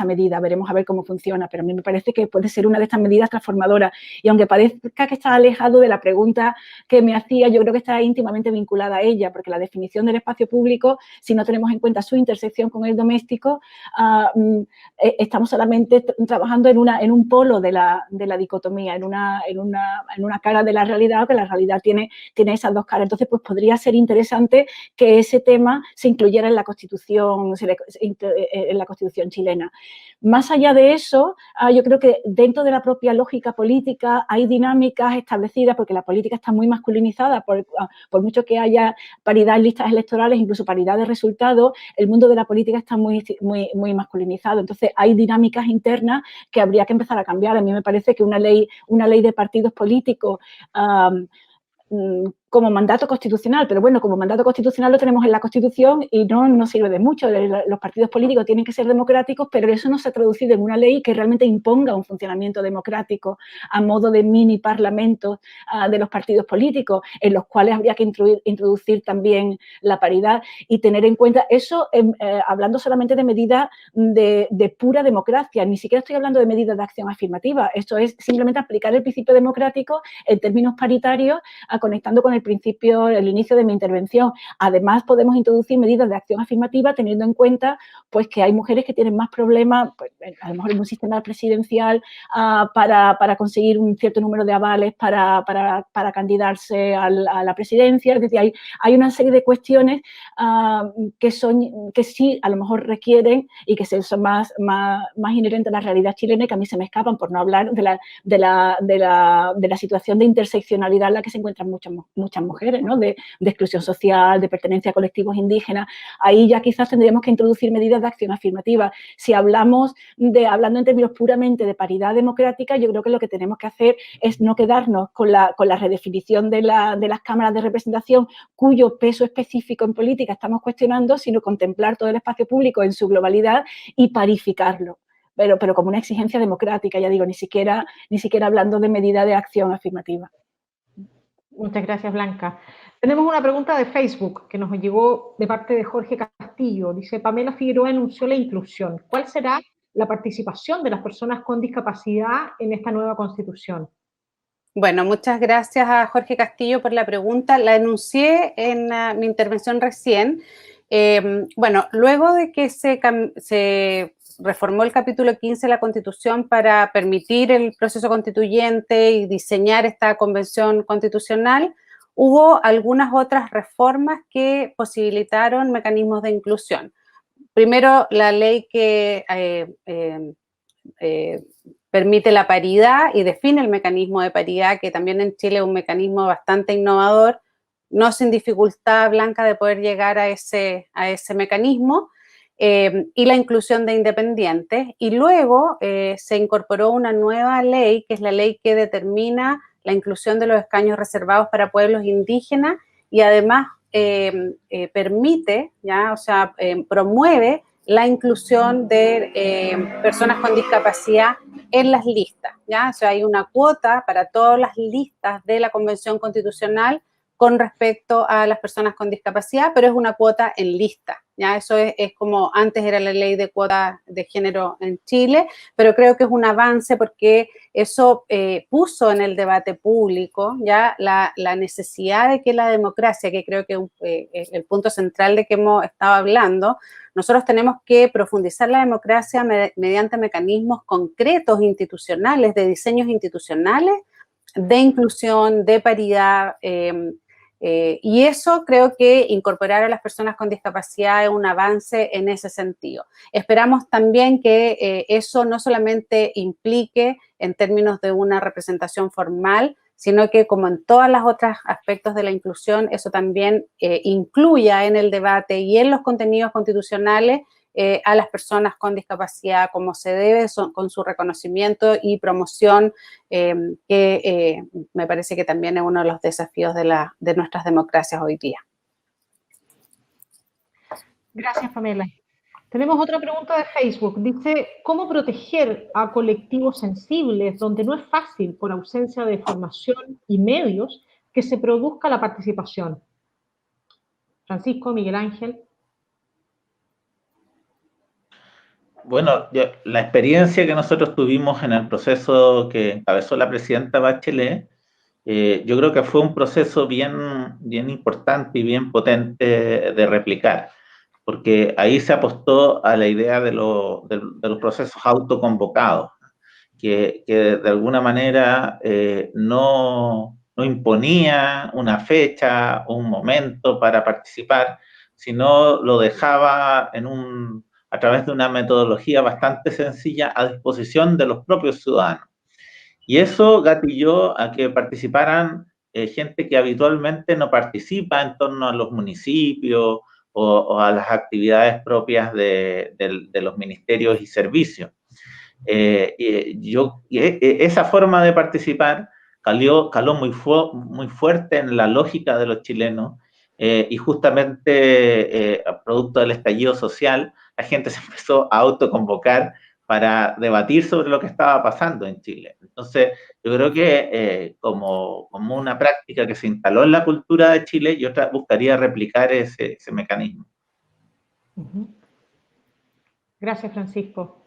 medida. Veremos a ver cómo funciona, pero a mí me parece que puede ser una de estas medidas transformadoras. Y aunque parezca que está alejado de la pregunta que me hacía, yo creo que está íntimamente vinculada a ella, porque la definición del espacio público, si no tenemos en cuenta su intersección con el doméstico, estamos solamente trabajando en un polo de la dicotomía, en una cara de la realidad, que la realidad tiene esas dos caras. Entonces, pues podría ser interesante que ese tema se incluyera en la Constitución chilena. Más allá de eso, yo creo que dentro de la propia lógica política hay dinámicas establecidas, porque la política está muy masculinizada, por mucho que haya paridad en listas electorales, incluso paridad de resultados, el mundo de la política está muy masculinizado. Entonces, hay dinámicas internas que habría que empezar a cambiar. A mí me parece que una ley de partidos políticos como mandato constitucional, pero bueno, como mandato constitucional lo tenemos en la Constitución y no sirve de mucho. Los partidos políticos tienen que ser democráticos, pero eso no se ha traducido en una ley que realmente imponga un funcionamiento democrático a modo de mini parlamentos de los partidos políticos, en los cuales habría que introducir también la paridad y tener en cuenta eso, hablando solamente de medidas de pura democracia. Ni siquiera estoy hablando de medidas de acción afirmativa. Esto es simplemente aplicar el principio democrático en términos paritarios, conectando con el inicio de mi intervención. Además, podemos introducir medidas de acción afirmativa teniendo en cuenta pues, que hay mujeres que tienen más problemas, pues, a lo mejor en un sistema presidencial, para conseguir un cierto número de avales para candidarse a la presidencia. Es decir, hay una serie de cuestiones que sí, a lo mejor requieren y que son más inherentes a la realidad chilena y que a mí se me escapan, por no hablar de la situación de interseccionalidad en la que se encuentran muchas muchas mujeres, ¿no? De exclusión social, de pertenencia a colectivos indígenas. Ahí ya quizás tendríamos que introducir medidas de acción afirmativa. Si hablando en términos puramente de paridad democrática, yo creo que lo que tenemos que hacer es no quedarnos con la redefinición de las cámaras de representación, cuyo peso específico en política estamos cuestionando, sino contemplar todo el espacio público en su globalidad y parificarlo. Pero como una exigencia democrática, ya digo, ni siquiera hablando de medida de acción afirmativa. Muchas gracias, Blanca. Tenemos una pregunta de Facebook que nos llegó de parte de Jorge Castillo. Dice, Pamela Figueroa anunció la inclusión. ¿Cuál será la participación de las personas con discapacidad en esta nueva Constitución? Bueno, muchas gracias a Jorge Castillo por la pregunta. La enuncié en mi intervención recién. Bueno, luego de que se reformó el capítulo 15 de la Constitución para permitir el proceso constituyente y diseñar esta convención constitucional, hubo algunas otras reformas que posibilitaron mecanismos de inclusión. Primero, la ley que permite la paridad y define el mecanismo de paridad, que también en Chile es un mecanismo bastante innovador, no sin dificultad, Blanca, de poder llegar a ese mecanismo. Y la inclusión de independientes, y luego se incorporó una nueva ley, que es la ley que determina la inclusión de los escaños reservados para pueblos indígenas, y además permite, ¿ya? O sea, promueve la inclusión de personas con discapacidad en las listas, ¿ya? O sea, hay una cuota para todas las listas de la Convención Constitucional con respecto a las personas con discapacidad, pero es una cuota en lista, ¿ya? Eso es como antes era la ley de cuota de género en Chile, pero creo que es un avance porque eso puso en el debate público, ¿ya? La necesidad de que la democracia, que creo que es el punto central de que hemos estado hablando, nosotros tenemos que profundizar la democracia mediante mecanismos concretos institucionales, de diseños institucionales, de inclusión, de paridad, y eso creo que incorporar a las personas con discapacidad es un avance en ese sentido. Esperamos también que eso no solamente implique en términos de una representación formal, sino que como en todos los otros aspectos de la inclusión, eso también incluya en el debate y en los contenidos constitucionales a las personas con discapacidad como se debe, con su reconocimiento y promoción, que me parece que también es uno de los desafíos de nuestras democracias hoy día. Gracias, Pamela. Tenemos otra pregunta de Facebook. Dice, ¿cómo proteger a colectivos sensibles donde no es fácil, por ausencia de formación y medios, que se produzca la participación? Francisco, Miguel Ángel. Bueno, la experiencia que nosotros tuvimos en el proceso que encabezó la presidenta Bachelet, yo creo que fue un proceso bien importante y bien potente de replicar, porque ahí se apostó a la idea de los procesos autoconvocados, que de alguna manera no imponía una fecha o un momento para participar, sino lo dejaba a través de una metodología bastante sencilla a disposición de los propios ciudadanos. Y eso gatilló a que participaran gente que habitualmente no participa en torno a los municipios o a las actividades propias de los ministerios y servicios. Esa forma de participar caló muy fuerte en la lógica de los chilenos, y justamente producto del estallido social, la gente se empezó a autoconvocar para debatir sobre lo que estaba pasando en Chile. Entonces, yo creo que como una práctica que se instaló en la cultura de Chile, yo buscaría replicar ese mecanismo. Gracias, Francisco.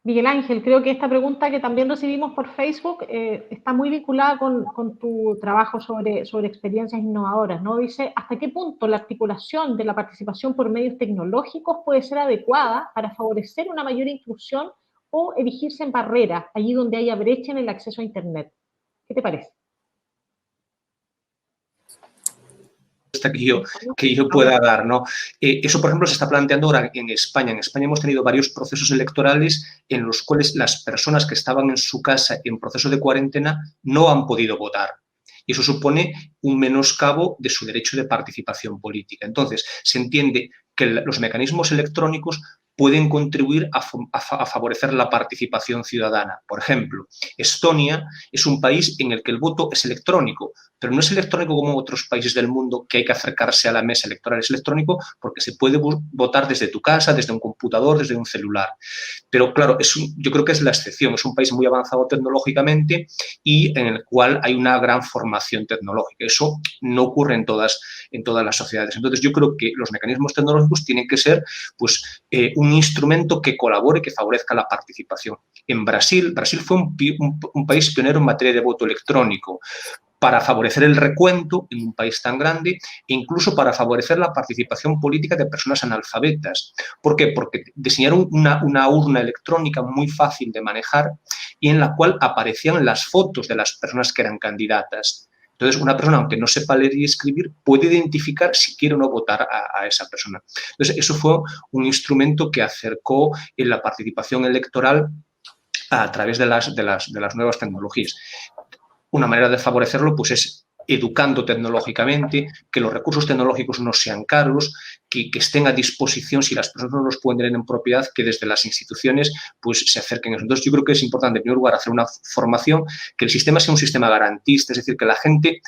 Miguel Ángel, creo que esta pregunta que también recibimos por Facebook está muy vinculada con tu trabajo sobre experiencias innovadoras, ¿no? Dice, ¿hasta qué punto la articulación de la participación por medios tecnológicos puede ser adecuada para favorecer una mayor inclusión o erigirse en barreras allí donde haya brecha en el acceso a Internet? ¿Qué te parece? Que yo pueda dar, ¿no? Eso, por ejemplo, se está planteando ahora en España. En España hemos tenido varios procesos electorales en los cuales las personas que estaban en su casa en proceso de cuarentena no han podido votar. y eso supone un menoscabo de su derecho de participación política. Entonces, se entiende que los mecanismos electrónicos pueden contribuir a favorecer la participación ciudadana. Por ejemplo, Estonia es un país en el que el voto es electrónico, pero no es electrónico como otros países del mundo que hay que acercarse a la mesa electoral. Es electrónico porque se puede votar desde tu casa, desde un computador, desde un celular. Pero claro, yo creo que es la excepción. Es un país muy avanzado tecnológicamente y en el cual hay una gran formación tecnológica. Eso no ocurre en todas las sociedades. Entonces, yo creo que los mecanismos tecnológicos tienen que ser pues, un instrumento que colabore, que favorezca la participación. En Brasil fue un país pionero en materia de voto electrónico para favorecer el recuento en un país tan grande e incluso para favorecer la participación política de personas analfabetas. ¿Por qué? Porque diseñaron una urna electrónica muy fácil de manejar y en la cual aparecían las fotos de las personas que eran candidatas. Entonces, una persona, aunque no sepa leer y escribir, puede identificar si quiere o no votar a esa persona. Entonces, eso fue un instrumento que acercó en la participación electoral a través de las nuevas tecnologías. Una manera de favorecerlo pues, es educando tecnológicamente, que los recursos tecnológicos no sean caros, que estén a disposición, si las personas no los pueden tener en propiedad, que desde las instituciones pues, se acerquen a eso. Entonces, yo creo que es importante, en primer lugar, hacer una formación, que el sistema sea un sistema garantista, es decir, que la gente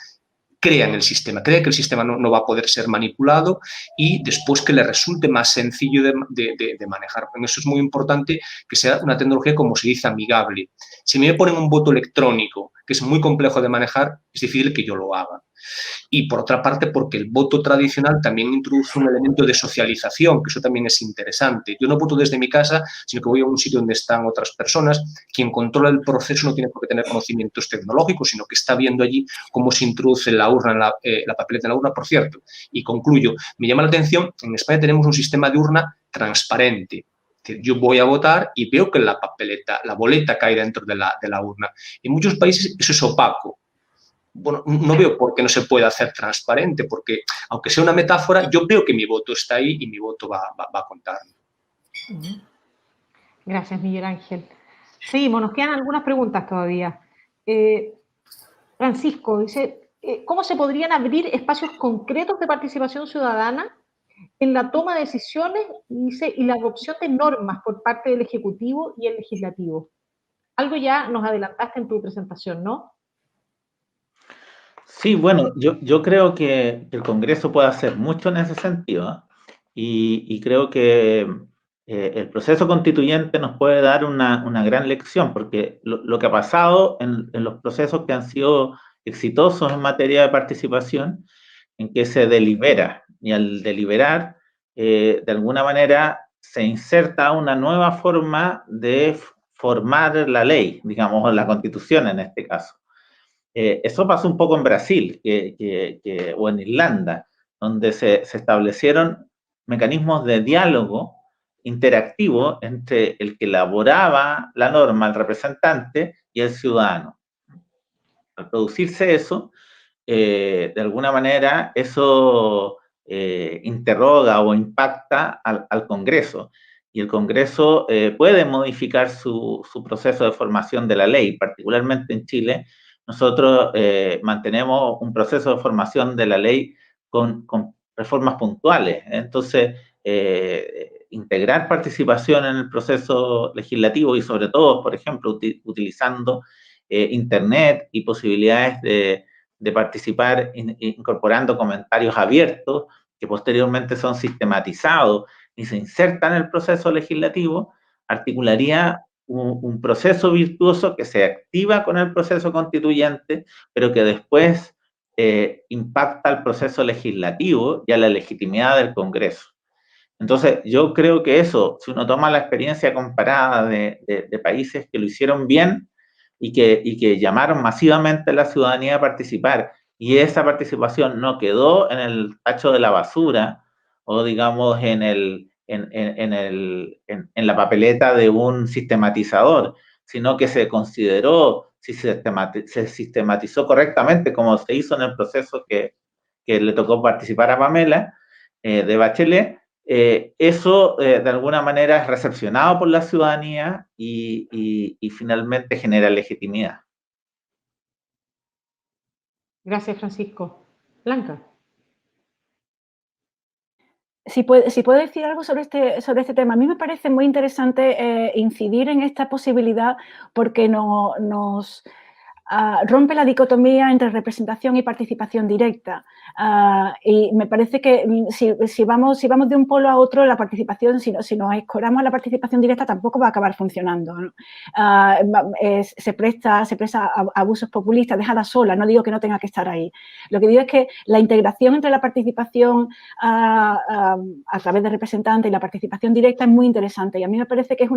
crea en el sistema, crea que el sistema no va a poder ser manipulado y después que le resulte más sencillo de manejar. En eso es muy importante que sea una tecnología, como se dice, amigable. Si me ponen un voto electrónico, que es muy complejo de manejar, es difícil que yo lo haga. Y por otra parte, porque el voto tradicional también introduce un elemento de socialización, que eso también es interesante. Yo no voto desde mi casa, sino que voy a un sitio donde están otras personas. Quien controla el proceso no tiene por qué tener conocimientos tecnológicos, sino que está viendo allí cómo se introduce la urna, la papeleta en la urna, por cierto. Y concluyo, me llama la atención, en España tenemos un sistema de urna transparente. Yo voy a votar y veo que la boleta cae dentro de la urna. En muchos países eso es opaco. Bueno, no veo por qué no se puede hacer transparente, porque aunque sea una metáfora, yo veo que mi voto está ahí y mi voto va a contar. Gracias, Miguel Ángel. Seguimos, nos quedan algunas preguntas todavía. Francisco dice, ¿cómo se podrían abrir espacios concretos de participación ciudadana en la toma de decisiones y la adopción de normas por parte del Ejecutivo y el Legislativo? Algo ya nos adelantaste en tu presentación, ¿no? Sí, bueno, yo creo que el Congreso puede hacer mucho en ese sentido, ¿eh? Y creo que el proceso constituyente nos puede dar una gran lección, porque lo que ha pasado en los procesos que han sido exitosos en materia de participación, en que se delibera, y al deliberar, de alguna manera se inserta una nueva forma de formar la ley, digamos, la Constitución en este caso. Eso pasó un poco en Brasil o en Irlanda, donde se establecieron mecanismos de diálogo interactivo entre el que elaboraba la norma, el representante, y el ciudadano. Al producirse eso, de alguna manera, eso interroga o impacta al Congreso. Y el Congreso puede modificar su proceso de formación de la ley, particularmente en Chile. Nosotros mantenemos un proceso de formación de la ley con reformas puntuales. Entonces, integrar participación en el proceso legislativo y sobre todo, por ejemplo, utilizando Internet y posibilidades de participar incorporando comentarios abiertos que posteriormente son sistematizados y se insertan en el proceso legislativo, articularía un proceso virtuoso que se activa con el proceso constituyente, pero que después impacta al proceso legislativo y a la legitimidad del Congreso. Entonces, yo creo que eso, si uno toma la experiencia comparada de países que lo hicieron bien y que llamaron masivamente a la ciudadanía a participar, y esa participación no quedó en el tacho de la basura o, digamos, en la papeleta de un sistematizador, sino que se consideró, se sistematizó correctamente, como se hizo en el proceso que le tocó participar a Pamela, de Bachelet. Eso de alguna manera es recepcionado por la ciudadanía y finalmente genera legitimidad. Gracias, Francisco. Blanca. Si puedo decir algo sobre este tema, a mí me parece muy interesante incidir en esta posibilidad porque nos rompe la dicotomía entre representación y participación directa. Y me parece que si vamos de un polo a otro, la participación, si nos escoramos a la participación directa, tampoco va a acabar funcionando, ¿no? Se presta a abusos populistas, dejada sola, no digo que no tenga que estar ahí. Lo que digo es que la integración entre la participación a través de representantes y la participación directa es muy interesante, y a mí me parece que es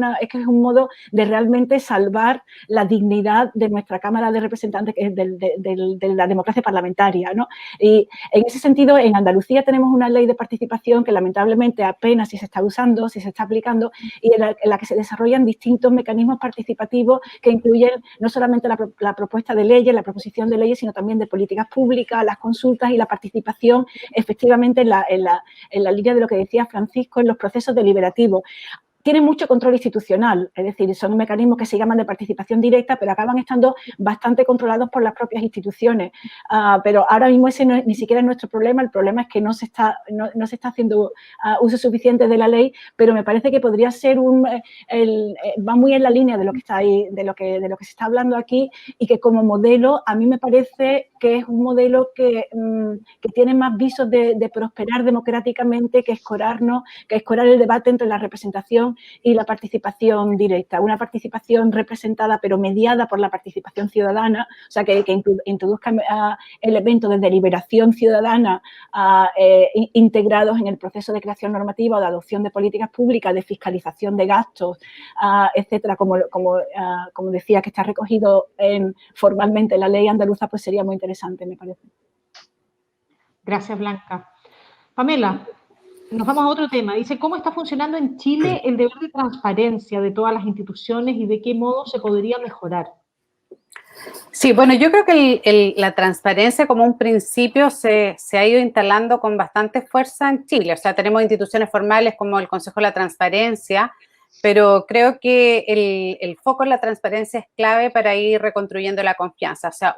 un modo de realmente salvar la dignidad de nuestra Cámara de Representantes, que es de la democracia parlamentaria, ¿no? Y en ese sentido, en Andalucía tenemos una ley de participación que lamentablemente apenas si se está usando, si se está aplicando, y en la que se desarrollan distintos mecanismos participativos que incluyen no solamente la propuesta de leyes, la proposición de leyes, sino también de políticas públicas, las consultas y la participación efectivamente en la línea de lo que decía Francisco, en los procesos deliberativos. Tienen mucho control institucional, es decir, son mecanismos que se llaman de participación directa, pero acaban estando bastante controlados por las propias instituciones. Pero ahora mismo ese ni siquiera es nuestro problema, el problema es que no se está haciendo uso suficiente de la ley, pero me parece que podría ser va muy en la línea de lo que está ahí, de lo que se está hablando aquí, y que como modelo a mí me parece que es un modelo que tiene más visos de prosperar democráticamente que escorar el debate entre la representación y la participación directa. Una participación representada pero mediada por la participación ciudadana, o sea, que introduzca elementos de deliberación ciudadana integrados en el proceso de creación normativa o de adopción de políticas públicas, de fiscalización de gastos, etcétera, como decía, que está recogido formalmente en la ley andaluza, pues sería muy interesante, me parece. Gracias, Blanca. Pamela, nos vamos a otro tema. Dice, ¿cómo está funcionando en Chile el deber de transparencia de todas las instituciones y de qué modo se podría mejorar? Sí, bueno, yo creo que la transparencia como un principio se ha ido instalando con bastante fuerza en Chile. O sea, tenemos instituciones formales como el Consejo de la Transparencia, pero creo que el foco en la transparencia es clave para ir reconstruyendo la confianza. O sea,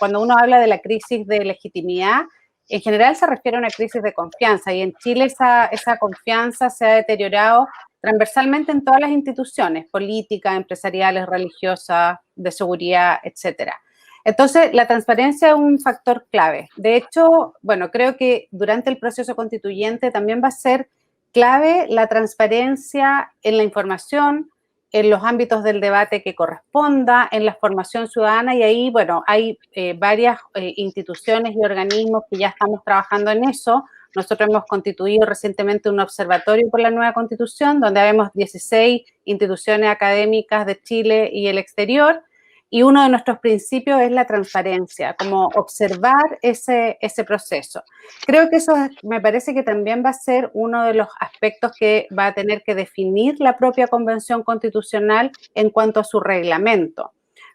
cuando uno habla de la crisis de legitimidad, en general se refiere a una crisis de confianza, y en Chile esa confianza se ha deteriorado transversalmente en todas las instituciones, políticas, empresariales, religiosas, de seguridad, etcétera. Entonces, la transparencia es un factor clave. De hecho, bueno, creo que durante el proceso constituyente también va a ser clave la transparencia en la información, en los ámbitos del debate que corresponda, en la formación ciudadana, y ahí, bueno, hay varias instituciones y organismos que ya estamos trabajando en eso. Nosotros hemos constituido recientemente un observatorio por la nueva Constitución, donde vemos 16 instituciones académicas de Chile y el exterior, y uno de nuestros principios es la transparencia, como observar ese proceso. Creo que eso me parece que también va a ser uno de los aspectos que va a tener que definir la propia Convención Constitucional en cuanto a su reglamento.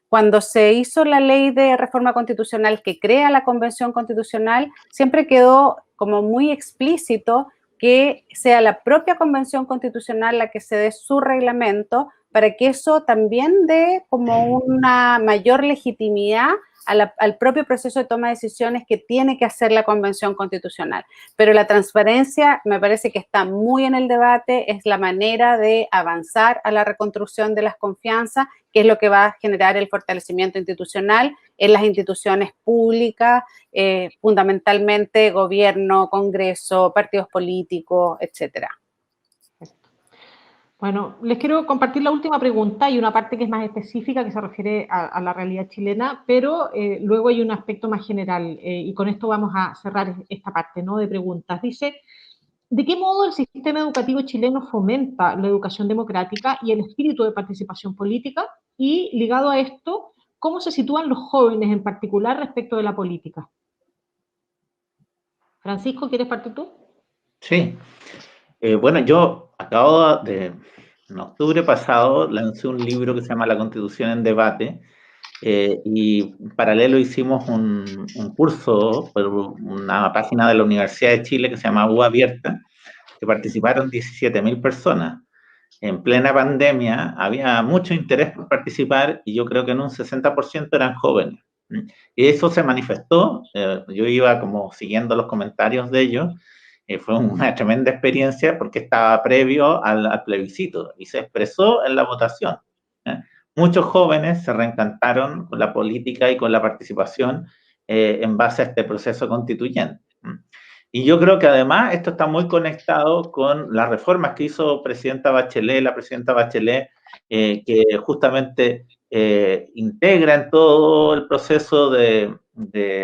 Cuando se hizo la ley de reforma constitucional que crea la Convención Constitucional, siempre quedó como muy explícito que sea la propia Convención Constitucional la que se dé su reglamento, para que eso también dé como una mayor legitimidad al propio proceso de toma de decisiones que tiene que hacer la Convención Constitucional. Pero la transparencia me parece que está muy en el debate, es la manera de avanzar a la reconstrucción de las confianzas, que es lo que va a generar el fortalecimiento institucional en las instituciones públicas, fundamentalmente gobierno, Congreso, partidos políticos, etcétera. Bueno, les quiero compartir la última pregunta y una parte que es más específica, que se refiere a la realidad chilena, pero luego hay un aspecto más general, y con esto vamos a cerrar esta parte, ¿no?, de preguntas. Dice, ¿de qué modo el sistema educativo chileno fomenta la educación democrática y el espíritu de participación política? Y ligado a esto, ¿cómo se sitúan los jóvenes en particular respecto de la política? Francisco, ¿quieres partir tú? Sí. Bueno, yo en octubre pasado lancé un libro que se llama La Constitución en Debate, y en paralelo hicimos un curso por una página de la Universidad de Chile que se llama U Abierta, que participaron 17.000 personas. En plena pandemia había mucho interés por participar, y yo creo que en un 60% eran jóvenes. Y eso se manifestó, yo iba como siguiendo los comentarios de ellos, fue una tremenda experiencia porque estaba previo al plebiscito y se expresó en la votación. Muchos jóvenes se reencantaron con la política y con la participación en base a este proceso constituyente. Y yo creo que además esto está muy conectado con las reformas que hizo la presidenta Bachelet, que justamente integra en todo el proceso de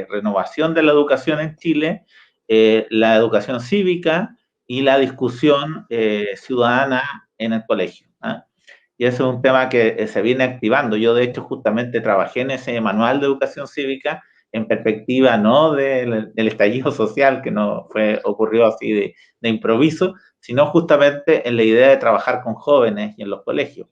renovación de la educación en Chile, la educación cívica y la discusión ciudadana en el colegio. Y eso es un tema que se viene activando. Yo, de hecho, justamente trabajé en ese manual de educación cívica en perspectiva no del estallido social, que no ocurrió así de improviso, sino justamente en la idea de trabajar con jóvenes y en los colegios.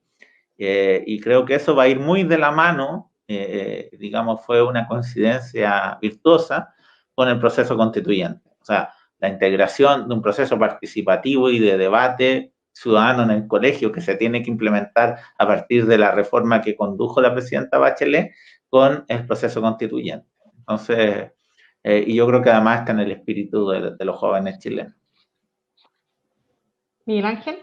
Y creo que eso va a ir muy de la mano, digamos, fue una coincidencia virtuosa con el proceso constituyente. O sea, la integración de un proceso participativo y de debate ciudadano en el colegio que se tiene que implementar a partir de la reforma que condujo la presidenta Bachelet con el proceso constituyente. Entonces, y yo creo que además está en el espíritu de los jóvenes chilenos. Miguel Ángel.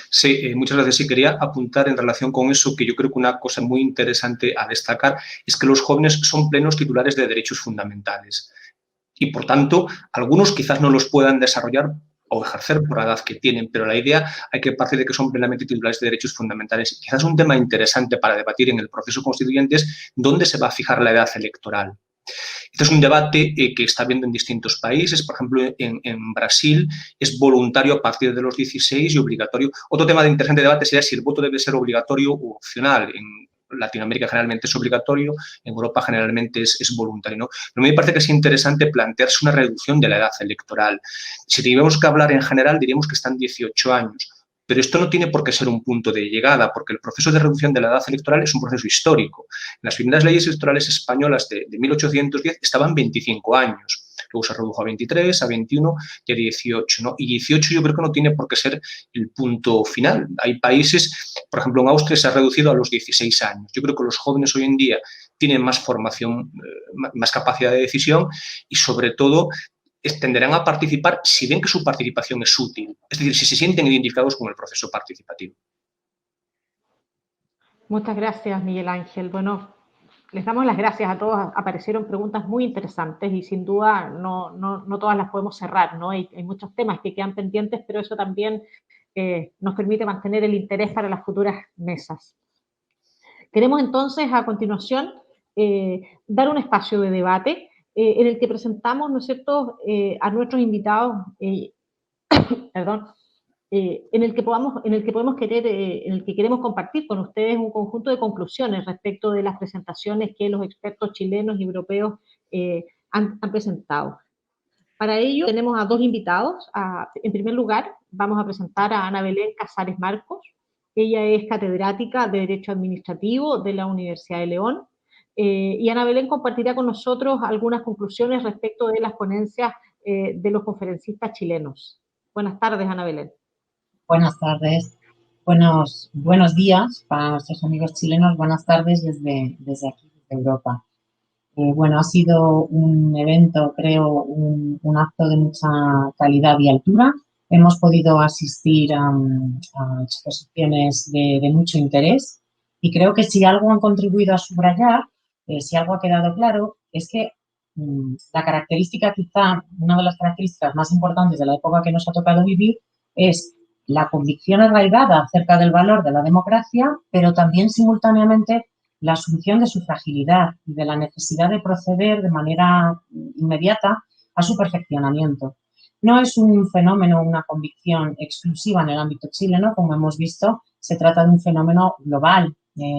Sí, muchas gracias. Sí, quería apuntar en relación con eso que yo creo que una cosa muy interesante a destacar es que los jóvenes son plenos titulares de derechos fundamentales y, por tanto, algunos quizás no los puedan desarrollar o ejercer por la edad que tienen, pero la idea hay que partir de que son plenamente titulares de derechos fundamentales. Quizás un tema interesante para debatir en el proceso constituyente es dónde se va a fijar la edad electoral. Este es un debate que está habiendo en distintos países. Por ejemplo, en Brasil es voluntario a partir de los 16 y obligatorio. Otro tema de interesante debate sería si el voto debe ser obligatorio u opcional. En Latinoamérica generalmente es obligatorio, en Europa generalmente es voluntario, ¿no? Pero a mí me parece que es interesante plantearse una reducción de la edad electoral. Si tuviéramos que hablar en general, diríamos que están 18 años. Pero esto no tiene por qué ser un punto de llegada, porque el proceso de reducción de la edad electoral es un proceso histórico. Las primeras leyes electorales españolas de 1810 estaban 25 años. Luego se redujo a 23, a 21 y a 18, ¿no? Y 18 yo creo que no tiene por qué ser el punto final. Hay países, por ejemplo, en Austria se ha reducido a los 16 años. Yo creo que los jóvenes hoy en día tienen más formación, más capacidad de decisión y, sobre todo, tenderán a participar si ven que su participación es útil, es decir, si se sienten identificados con el proceso participativo. Muchas gracias, Miguel Ángel. Bueno, les damos las gracias a todos. Aparecieron preguntas muy interesantes y sin duda no todas las podemos cerrar, ¿no? Hay muchos temas que quedan pendientes, pero eso también nos permite mantener el interés para las futuras mesas. Queremos entonces, a continuación, dar un espacio de debate en el que presentamos, ¿no es cierto?, a nuestros invitados, perdón, en el que queremos compartir con ustedes un conjunto de conclusiones respecto de las presentaciones que los expertos chilenos y europeos han presentado. Para ello tenemos a dos invitados. En primer lugar, vamos a presentar a Ana Belén Casares Marcos. Ella es catedrática de Derecho Administrativo de la Universidad de León. Y Ana Belén compartirá con nosotros algunas conclusiones respecto de las ponencias de los conferencistas chilenos. Buenas tardes, Ana Belén. Buenas tardes. Buenos días para nuestros amigos chilenos. Buenas tardes desde aquí, desde Europa. Bueno, ha sido un evento, creo, un acto de mucha calidad y altura. Hemos podido asistir a exposiciones de mucho interés y creo que si algo han contribuido a subrayar, si algo ha quedado claro, es que la característica, quizá una de las características más importantes de la época que nos ha tocado vivir es la convicción arraigada acerca del valor de la democracia, pero también simultáneamente la asunción de su fragilidad y de la necesidad de proceder de manera inmediata a su perfeccionamiento. No es un fenómeno, una convicción exclusiva en el ámbito chileno, como hemos visto, se trata de un fenómeno global.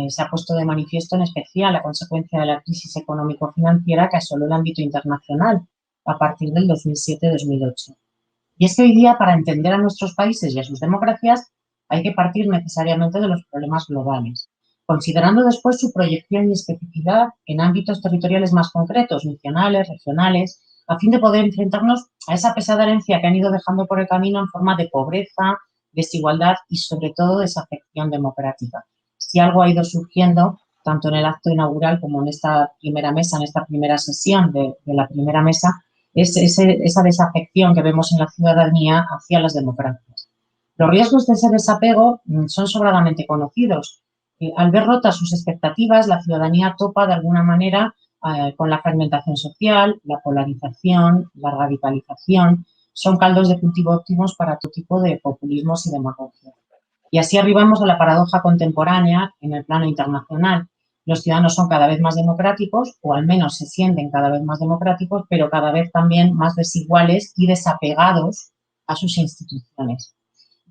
Se ha puesto de manifiesto en especial a consecuencia de la crisis económico-financiera que asoló el ámbito internacional a partir del 2007-2008. Y es que hoy día, para entender a nuestros países y a sus democracias, hay que partir necesariamente de los problemas globales, considerando después su proyección y especificidad en ámbitos territoriales más concretos, nacionales, regionales, a fin de poder enfrentarnos a esa pesada herencia que han ido dejando por el camino en forma de pobreza, desigualdad y, sobre todo, desafección democrática. Si algo ha ido surgiendo tanto en el acto inaugural como en esta primera mesa, en esta primera sesión de la primera mesa, es esa desafección que vemos en la ciudadanía hacia las democracias. Los riesgos de ese desapego son sobradamente conocidos. Al ver rotas sus expectativas, la ciudadanía topa de alguna manera con la fragmentación social, la polarización, la radicalización. Son caldos de cultivo óptimos para todo tipo de populismos y demagogia. Y así arribamos a la paradoja contemporánea en el plano internacional. Los ciudadanos son cada vez más democráticos, o al menos se sienten cada vez más democráticos, pero cada vez también más desiguales y desapegados a sus instituciones.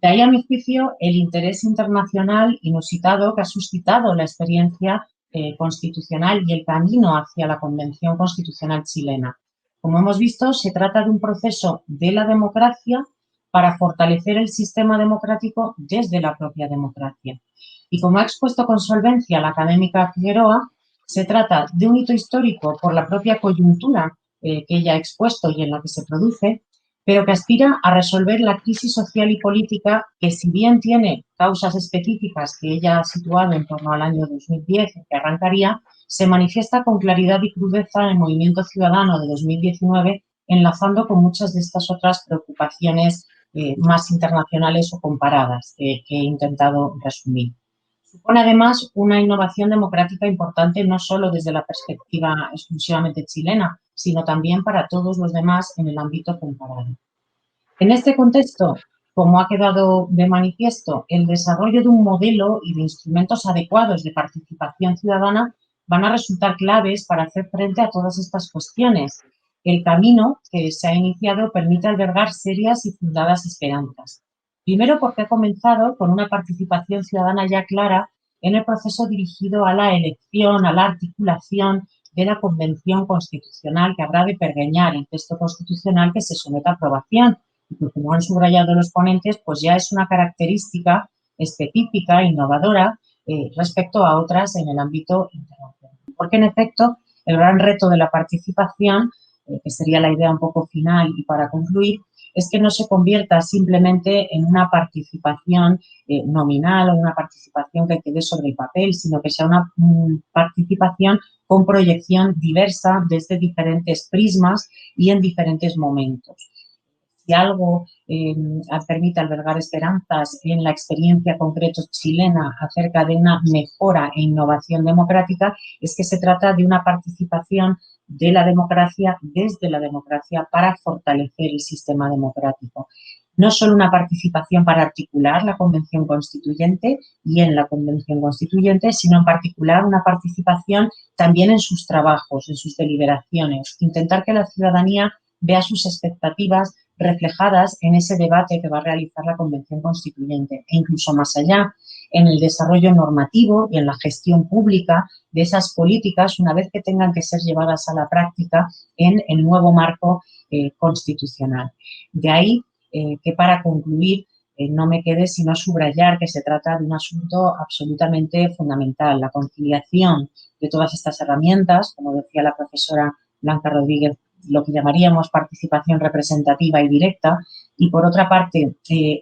De ahí, a mi juicio, el interés internacional inusitado que ha suscitado la experiencia constitucional y el camino hacia la Convención Constitucional chilena. Como hemos visto, se trata de un proceso de la democracia para fortalecer el sistema democrático desde la propia democracia. Y como ha expuesto con solvencia la académica Figueroa, se trata de un hito histórico por la propia coyuntura que ella ha expuesto y en la que se produce, pero que aspira a resolver la crisis social y política que, si bien tiene causas específicas que ella ha situado en torno al año 2010, que arrancaría, se manifiesta con claridad y crudeza en el movimiento ciudadano de 2019, enlazando con muchas de estas otras preocupaciones más internacionales o comparadas que he intentado resumir. Supone además una innovación democrática importante no solo desde la perspectiva exclusivamente chilena, sino también para todos los demás en el ámbito comparado. En este contexto, como ha quedado de manifiesto, el desarrollo de un modelo y de instrumentos adecuados de participación ciudadana van a resultar claves para hacer frente a todas estas cuestiones. El camino que se ha iniciado permite albergar serias y fundadas esperanzas. Primero, porque ha comenzado con una participación ciudadana ya clara en el proceso dirigido a la elección, a la articulación de la Convención Constitucional que habrá de pergeñar el texto constitucional que se somete a aprobación. Y que, como han subrayado los ponentes, pues ya es una característica específica, innovadora, respecto a otras en el ámbito internacional. Porque, en efecto, el gran reto de la participación, que sería la idea un poco final y para concluir, es que no se convierta simplemente en una participación nominal o una participación que quede sobre el papel, sino que sea una participación con proyección diversa desde diferentes prismas y en diferentes momentos. Si algo permite albergar esperanzas en la experiencia concreta chilena acerca de una mejora e innovación democrática, es que se trata de una participación de la democracia desde la democracia para fortalecer el sistema democrático. No solo una participación para articular la Convención Constituyente y en la Convención Constituyente, sino en particular una participación también en sus trabajos, en sus deliberaciones. Intentar que la ciudadanía vea sus expectativas reflejadas en ese debate que va a realizar la Convención Constituyente e incluso más allá, en el desarrollo normativo y en la gestión pública de esas políticas una vez que tengan que ser llevadas a la práctica en el nuevo marco constitucional. De ahí que para concluir no me quede sino subrayar que se trata de un asunto absolutamente fundamental, la conciliación de todas estas herramientas, como decía la profesora Blanca Rodríguez, lo que llamaríamos participación representativa y directa, y por otra parte,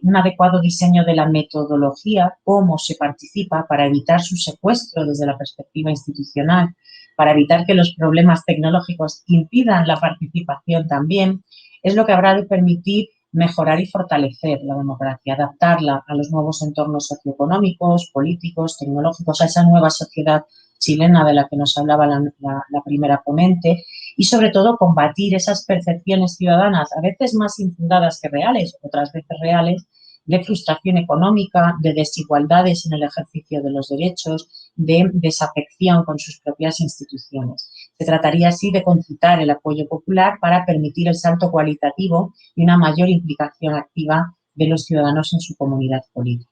un adecuado diseño de la metodología, cómo se participa para evitar su secuestro desde la perspectiva institucional, para evitar que los problemas tecnológicos impidan la participación también, es lo que habrá de permitir mejorar y fortalecer la democracia, adaptarla a los nuevos entornos socioeconómicos, políticos, tecnológicos, a esa nueva sociedad chilena de la que nos hablaba la primera ponente, y sobre todo combatir esas percepciones ciudadanas, a veces más infundadas que reales, otras veces reales, de frustración económica, de desigualdades en el ejercicio de los derechos, de desafección con sus propias instituciones. Se trataría así de concitar el apoyo popular para permitir el salto cualitativo y una mayor implicación activa de los ciudadanos en su comunidad política.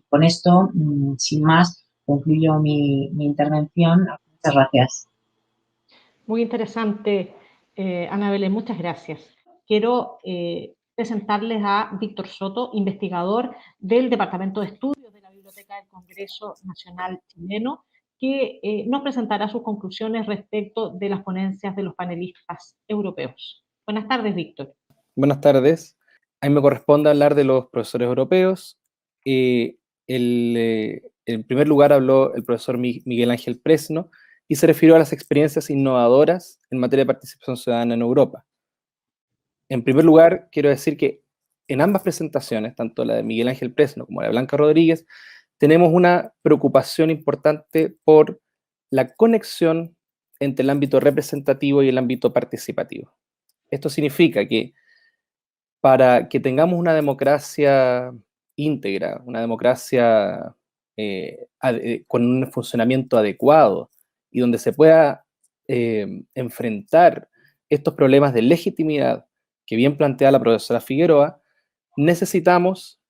Con esto, sin más, concluyo mi intervención. Muchas gracias. Muy interesante, Ana Belén, muchas gracias. Quiero presentarles a Víctor Soto, investigador del Departamento de Estudios de la Biblioteca del Congreso Nacional Chileno, que nos presentará sus conclusiones respecto de las ponencias de los panelistas europeos. Buenas tardes, Víctor. Buenas tardes. A mí me corresponde hablar de los profesores europeos. El En primer lugar habló el profesor Miguel Ángel Presno y se refirió a las experiencias innovadoras en materia de participación ciudadana en Europa. En primer lugar, quiero decir que en ambas presentaciones, tanto la de Miguel Ángel Presno como la de Blanca Rodríguez, tenemos una preocupación importante por la conexión entre el ámbito representativo y el ámbito participativo. Esto significa que para que tengamos una democracia íntegra, una democracia con un funcionamiento adecuado y donde se pueda enfrentar estos problemas de legitimidad que bien plantea la profesora Figueroa, necesitamos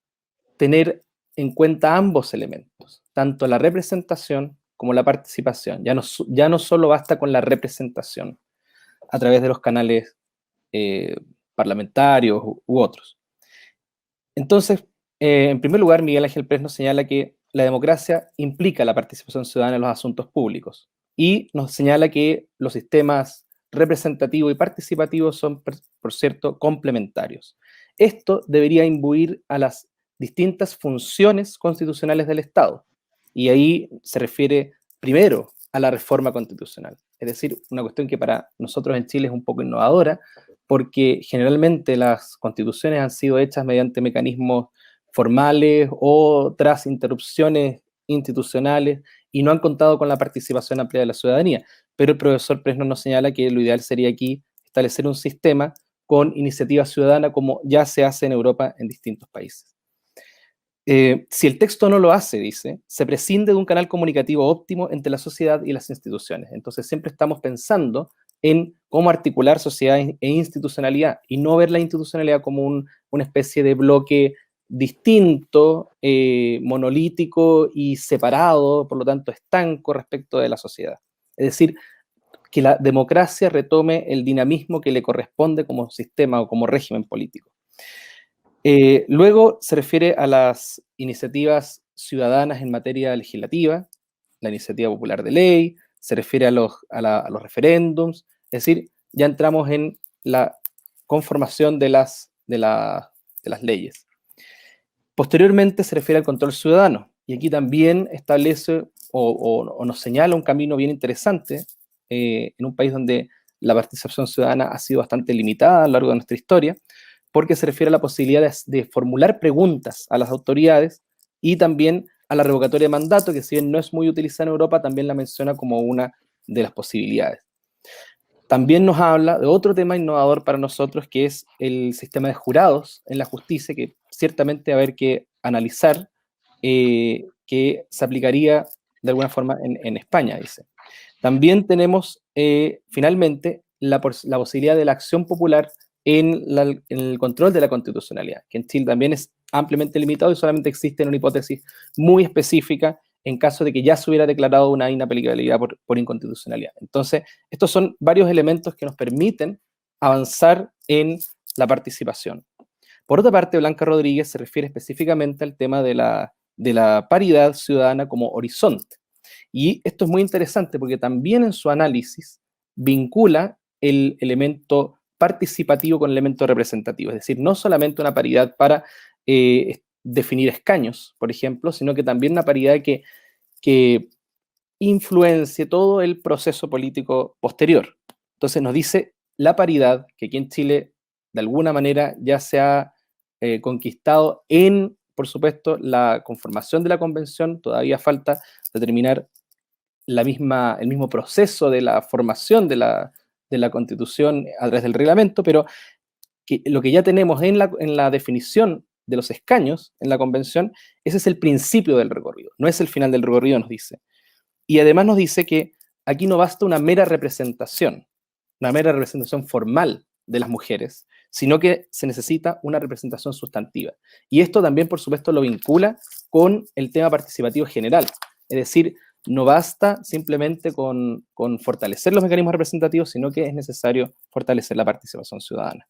tener en cuenta ambos elementos, tanto la representación como la participación. Ya no solo basta con la representación a través de los canales parlamentarios u otros. Entonces, en primer lugar, Miguel Ángel Presno señala que la democracia implica la participación ciudadana en los asuntos públicos y nos señala que los sistemas representativo y participativo son, por cierto, complementarios. Esto debería imbuir a las distintas funciones constitucionales del Estado, y ahí se refiere primero a la reforma constitucional, es decir, una cuestión que para nosotros en Chile es un poco innovadora, porque generalmente las constituciones han sido hechas mediante mecanismos formales o tras interrupciones institucionales y no han contado con la participación amplia de la ciudadanía. Pero el profesor Presno nos señala que lo ideal sería aquí establecer un sistema con iniciativa ciudadana como ya se hace en Europa en distintos países. Si el texto no lo hace, dice, se prescinde de un canal comunicativo óptimo entre la sociedad y las instituciones. Entonces siempre estamos pensando en cómo articular sociedad e institucionalidad y no ver la institucionalidad como una especie de bloque distinto, monolítico y separado, por lo tanto estanco respecto de la sociedad. Es decir, que la democracia retome el dinamismo que le corresponde como sistema o como régimen político. Luego se refiere a las iniciativas ciudadanas en materia legislativa, la iniciativa popular de ley, se refiere a los referéndums, es decir, ya entramos en la conformación de las leyes. Posteriormente se refiere al control ciudadano, y aquí también establece o nos señala un camino bien interesante en un país donde la participación ciudadana ha sido bastante limitada a lo largo de nuestra historia, porque se refiere a la posibilidad de formular preguntas a las autoridades y también a la revocatoria de mandato, que si bien no es muy utilizada en Europa, también la menciona como una de las posibilidades. También nos habla de otro tema innovador para nosotros, que es el sistema de jurados en la justicia, que ciertamente va a haber que analizar, que se aplicaría de alguna forma en España, dice. También tenemos, finalmente, la posibilidad de la acción popular en el control de la constitucionalidad, que en Chile también es ampliamente limitado y solamente existe en una hipótesis muy específica en caso de que ya se hubiera declarado una inaplicabilidad por inconstitucionalidad. Entonces, estos son varios elementos que nos permiten avanzar en la participación. Por otra parte, Blanca Rodríguez se refiere específicamente al tema de la paridad ciudadana como horizonte. Y esto es muy interesante porque también en su análisis vincula el elemento participativo con el elemento representativo, es decir, no solamente una paridad para definir escaños, por ejemplo, sino que también una paridad que influencie todo el proceso político posterior. Entonces nos dice la paridad, que aquí en Chile de alguna manera ya se ha conquistado en, por supuesto, la conformación de la convención. Todavía falta determinar el mismo proceso de la formación de la constitución a través del reglamento, pero lo que ya tenemos en la definición de los escaños en la convención, ese es el principio del recorrido, no es el final del recorrido, nos dice. Y además nos dice que aquí no basta una mera representación formal de las mujeres, sino que se necesita una representación sustantiva. Y esto también, por supuesto, lo vincula con el tema participativo general. Es decir, no basta simplemente con fortalecer los mecanismos representativos, sino que es necesario fortalecer la participación ciudadana.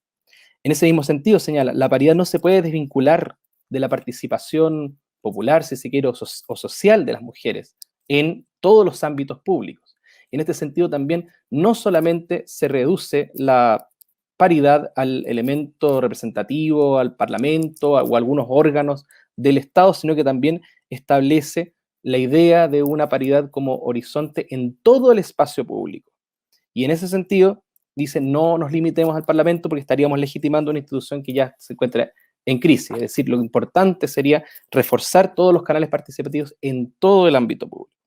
En ese mismo sentido, señala, la paridad no se puede desvincular de la participación popular, si se quiere, o social de las mujeres en todos los ámbitos públicos. En este sentido también no solamente se reduce la paridad al elemento representativo, al Parlamento o a algunos órganos del Estado, sino que también establece la idea de una paridad como horizonte en todo el espacio público. Y en ese sentido, dice, no nos limitemos al Parlamento porque estaríamos legitimando una institución que ya se encuentra en crisis. Es decir, lo importante sería reforzar todos los canales participativos en todo el ámbito público.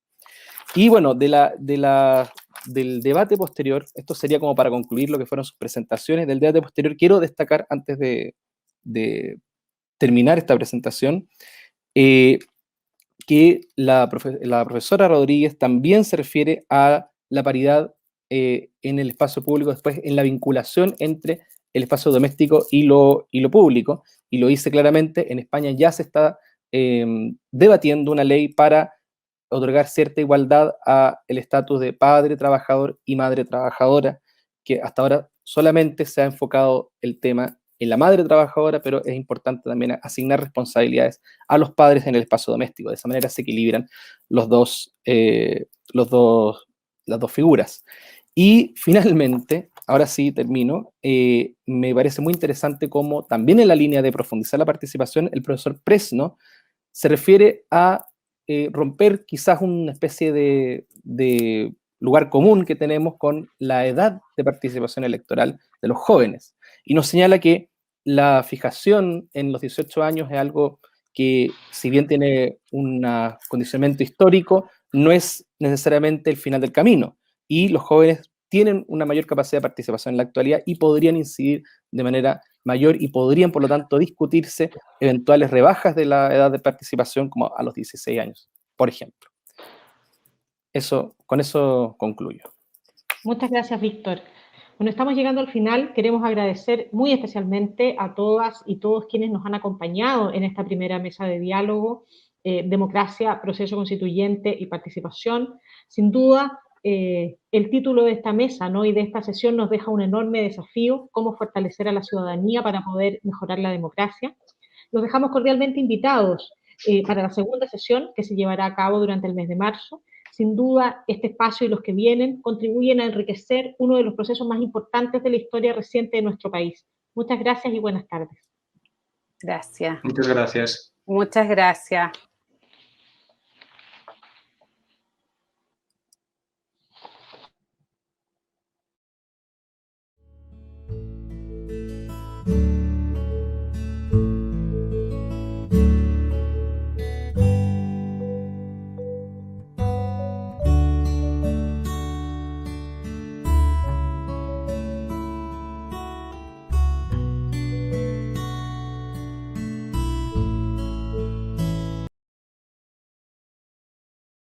Y bueno, del debate posterior, esto sería como para concluir lo que fueron sus presentaciones, del debate posterior quiero destacar, antes de terminar esta presentación, que la profesora Rodríguez también se refiere a la paridad en el espacio público, después en la vinculación entre el espacio doméstico y lo público, y lo dice claramente, en España ya se está debatiendo una ley para otorgar cierta igualdad a el estatus de padre trabajador y madre trabajadora, que hasta ahora solamente se ha enfocado el tema en la madre trabajadora, pero es importante también asignar responsabilidades a los padres en el espacio doméstico. De esa manera se equilibran las dos figuras. Y finalmente, ahora sí termino, me parece muy interesante cómo también en la línea de profundizar la participación, el profesor Presno se refiere a romper quizás una especie de lugar común que tenemos con la edad de participación electoral de los jóvenes. Y nos señala que la fijación en los 18 años es algo que, si bien tiene un condicionamiento histórico, no es necesariamente el final del camino. Y los jóvenes tienen una mayor capacidad de participación en la actualidad y podrían incidir de manera mayor y podrían, por lo tanto, discutirse eventuales rebajas de la edad de participación como a los 16 años, por ejemplo. Con eso concluyo. Muchas gracias, Víctor. Bueno, estamos llegando al final. Queremos agradecer muy especialmente a todas y todos quienes nos han acompañado en esta primera mesa de diálogo, democracia, proceso constituyente y participación. Sin duda, el título de esta mesa, ¿no?, y de esta sesión nos deja un enorme desafío: cómo fortalecer a la ciudadanía para poder mejorar la democracia. Los dejamos cordialmente invitados para la segunda sesión que se llevará a cabo durante el mes de marzo. Sin duda, este espacio y los que vienen contribuyen a enriquecer uno de los procesos más importantes de la historia reciente de nuestro país. Muchas gracias y buenas tardes. Gracias. Muchas gracias. Muchas gracias.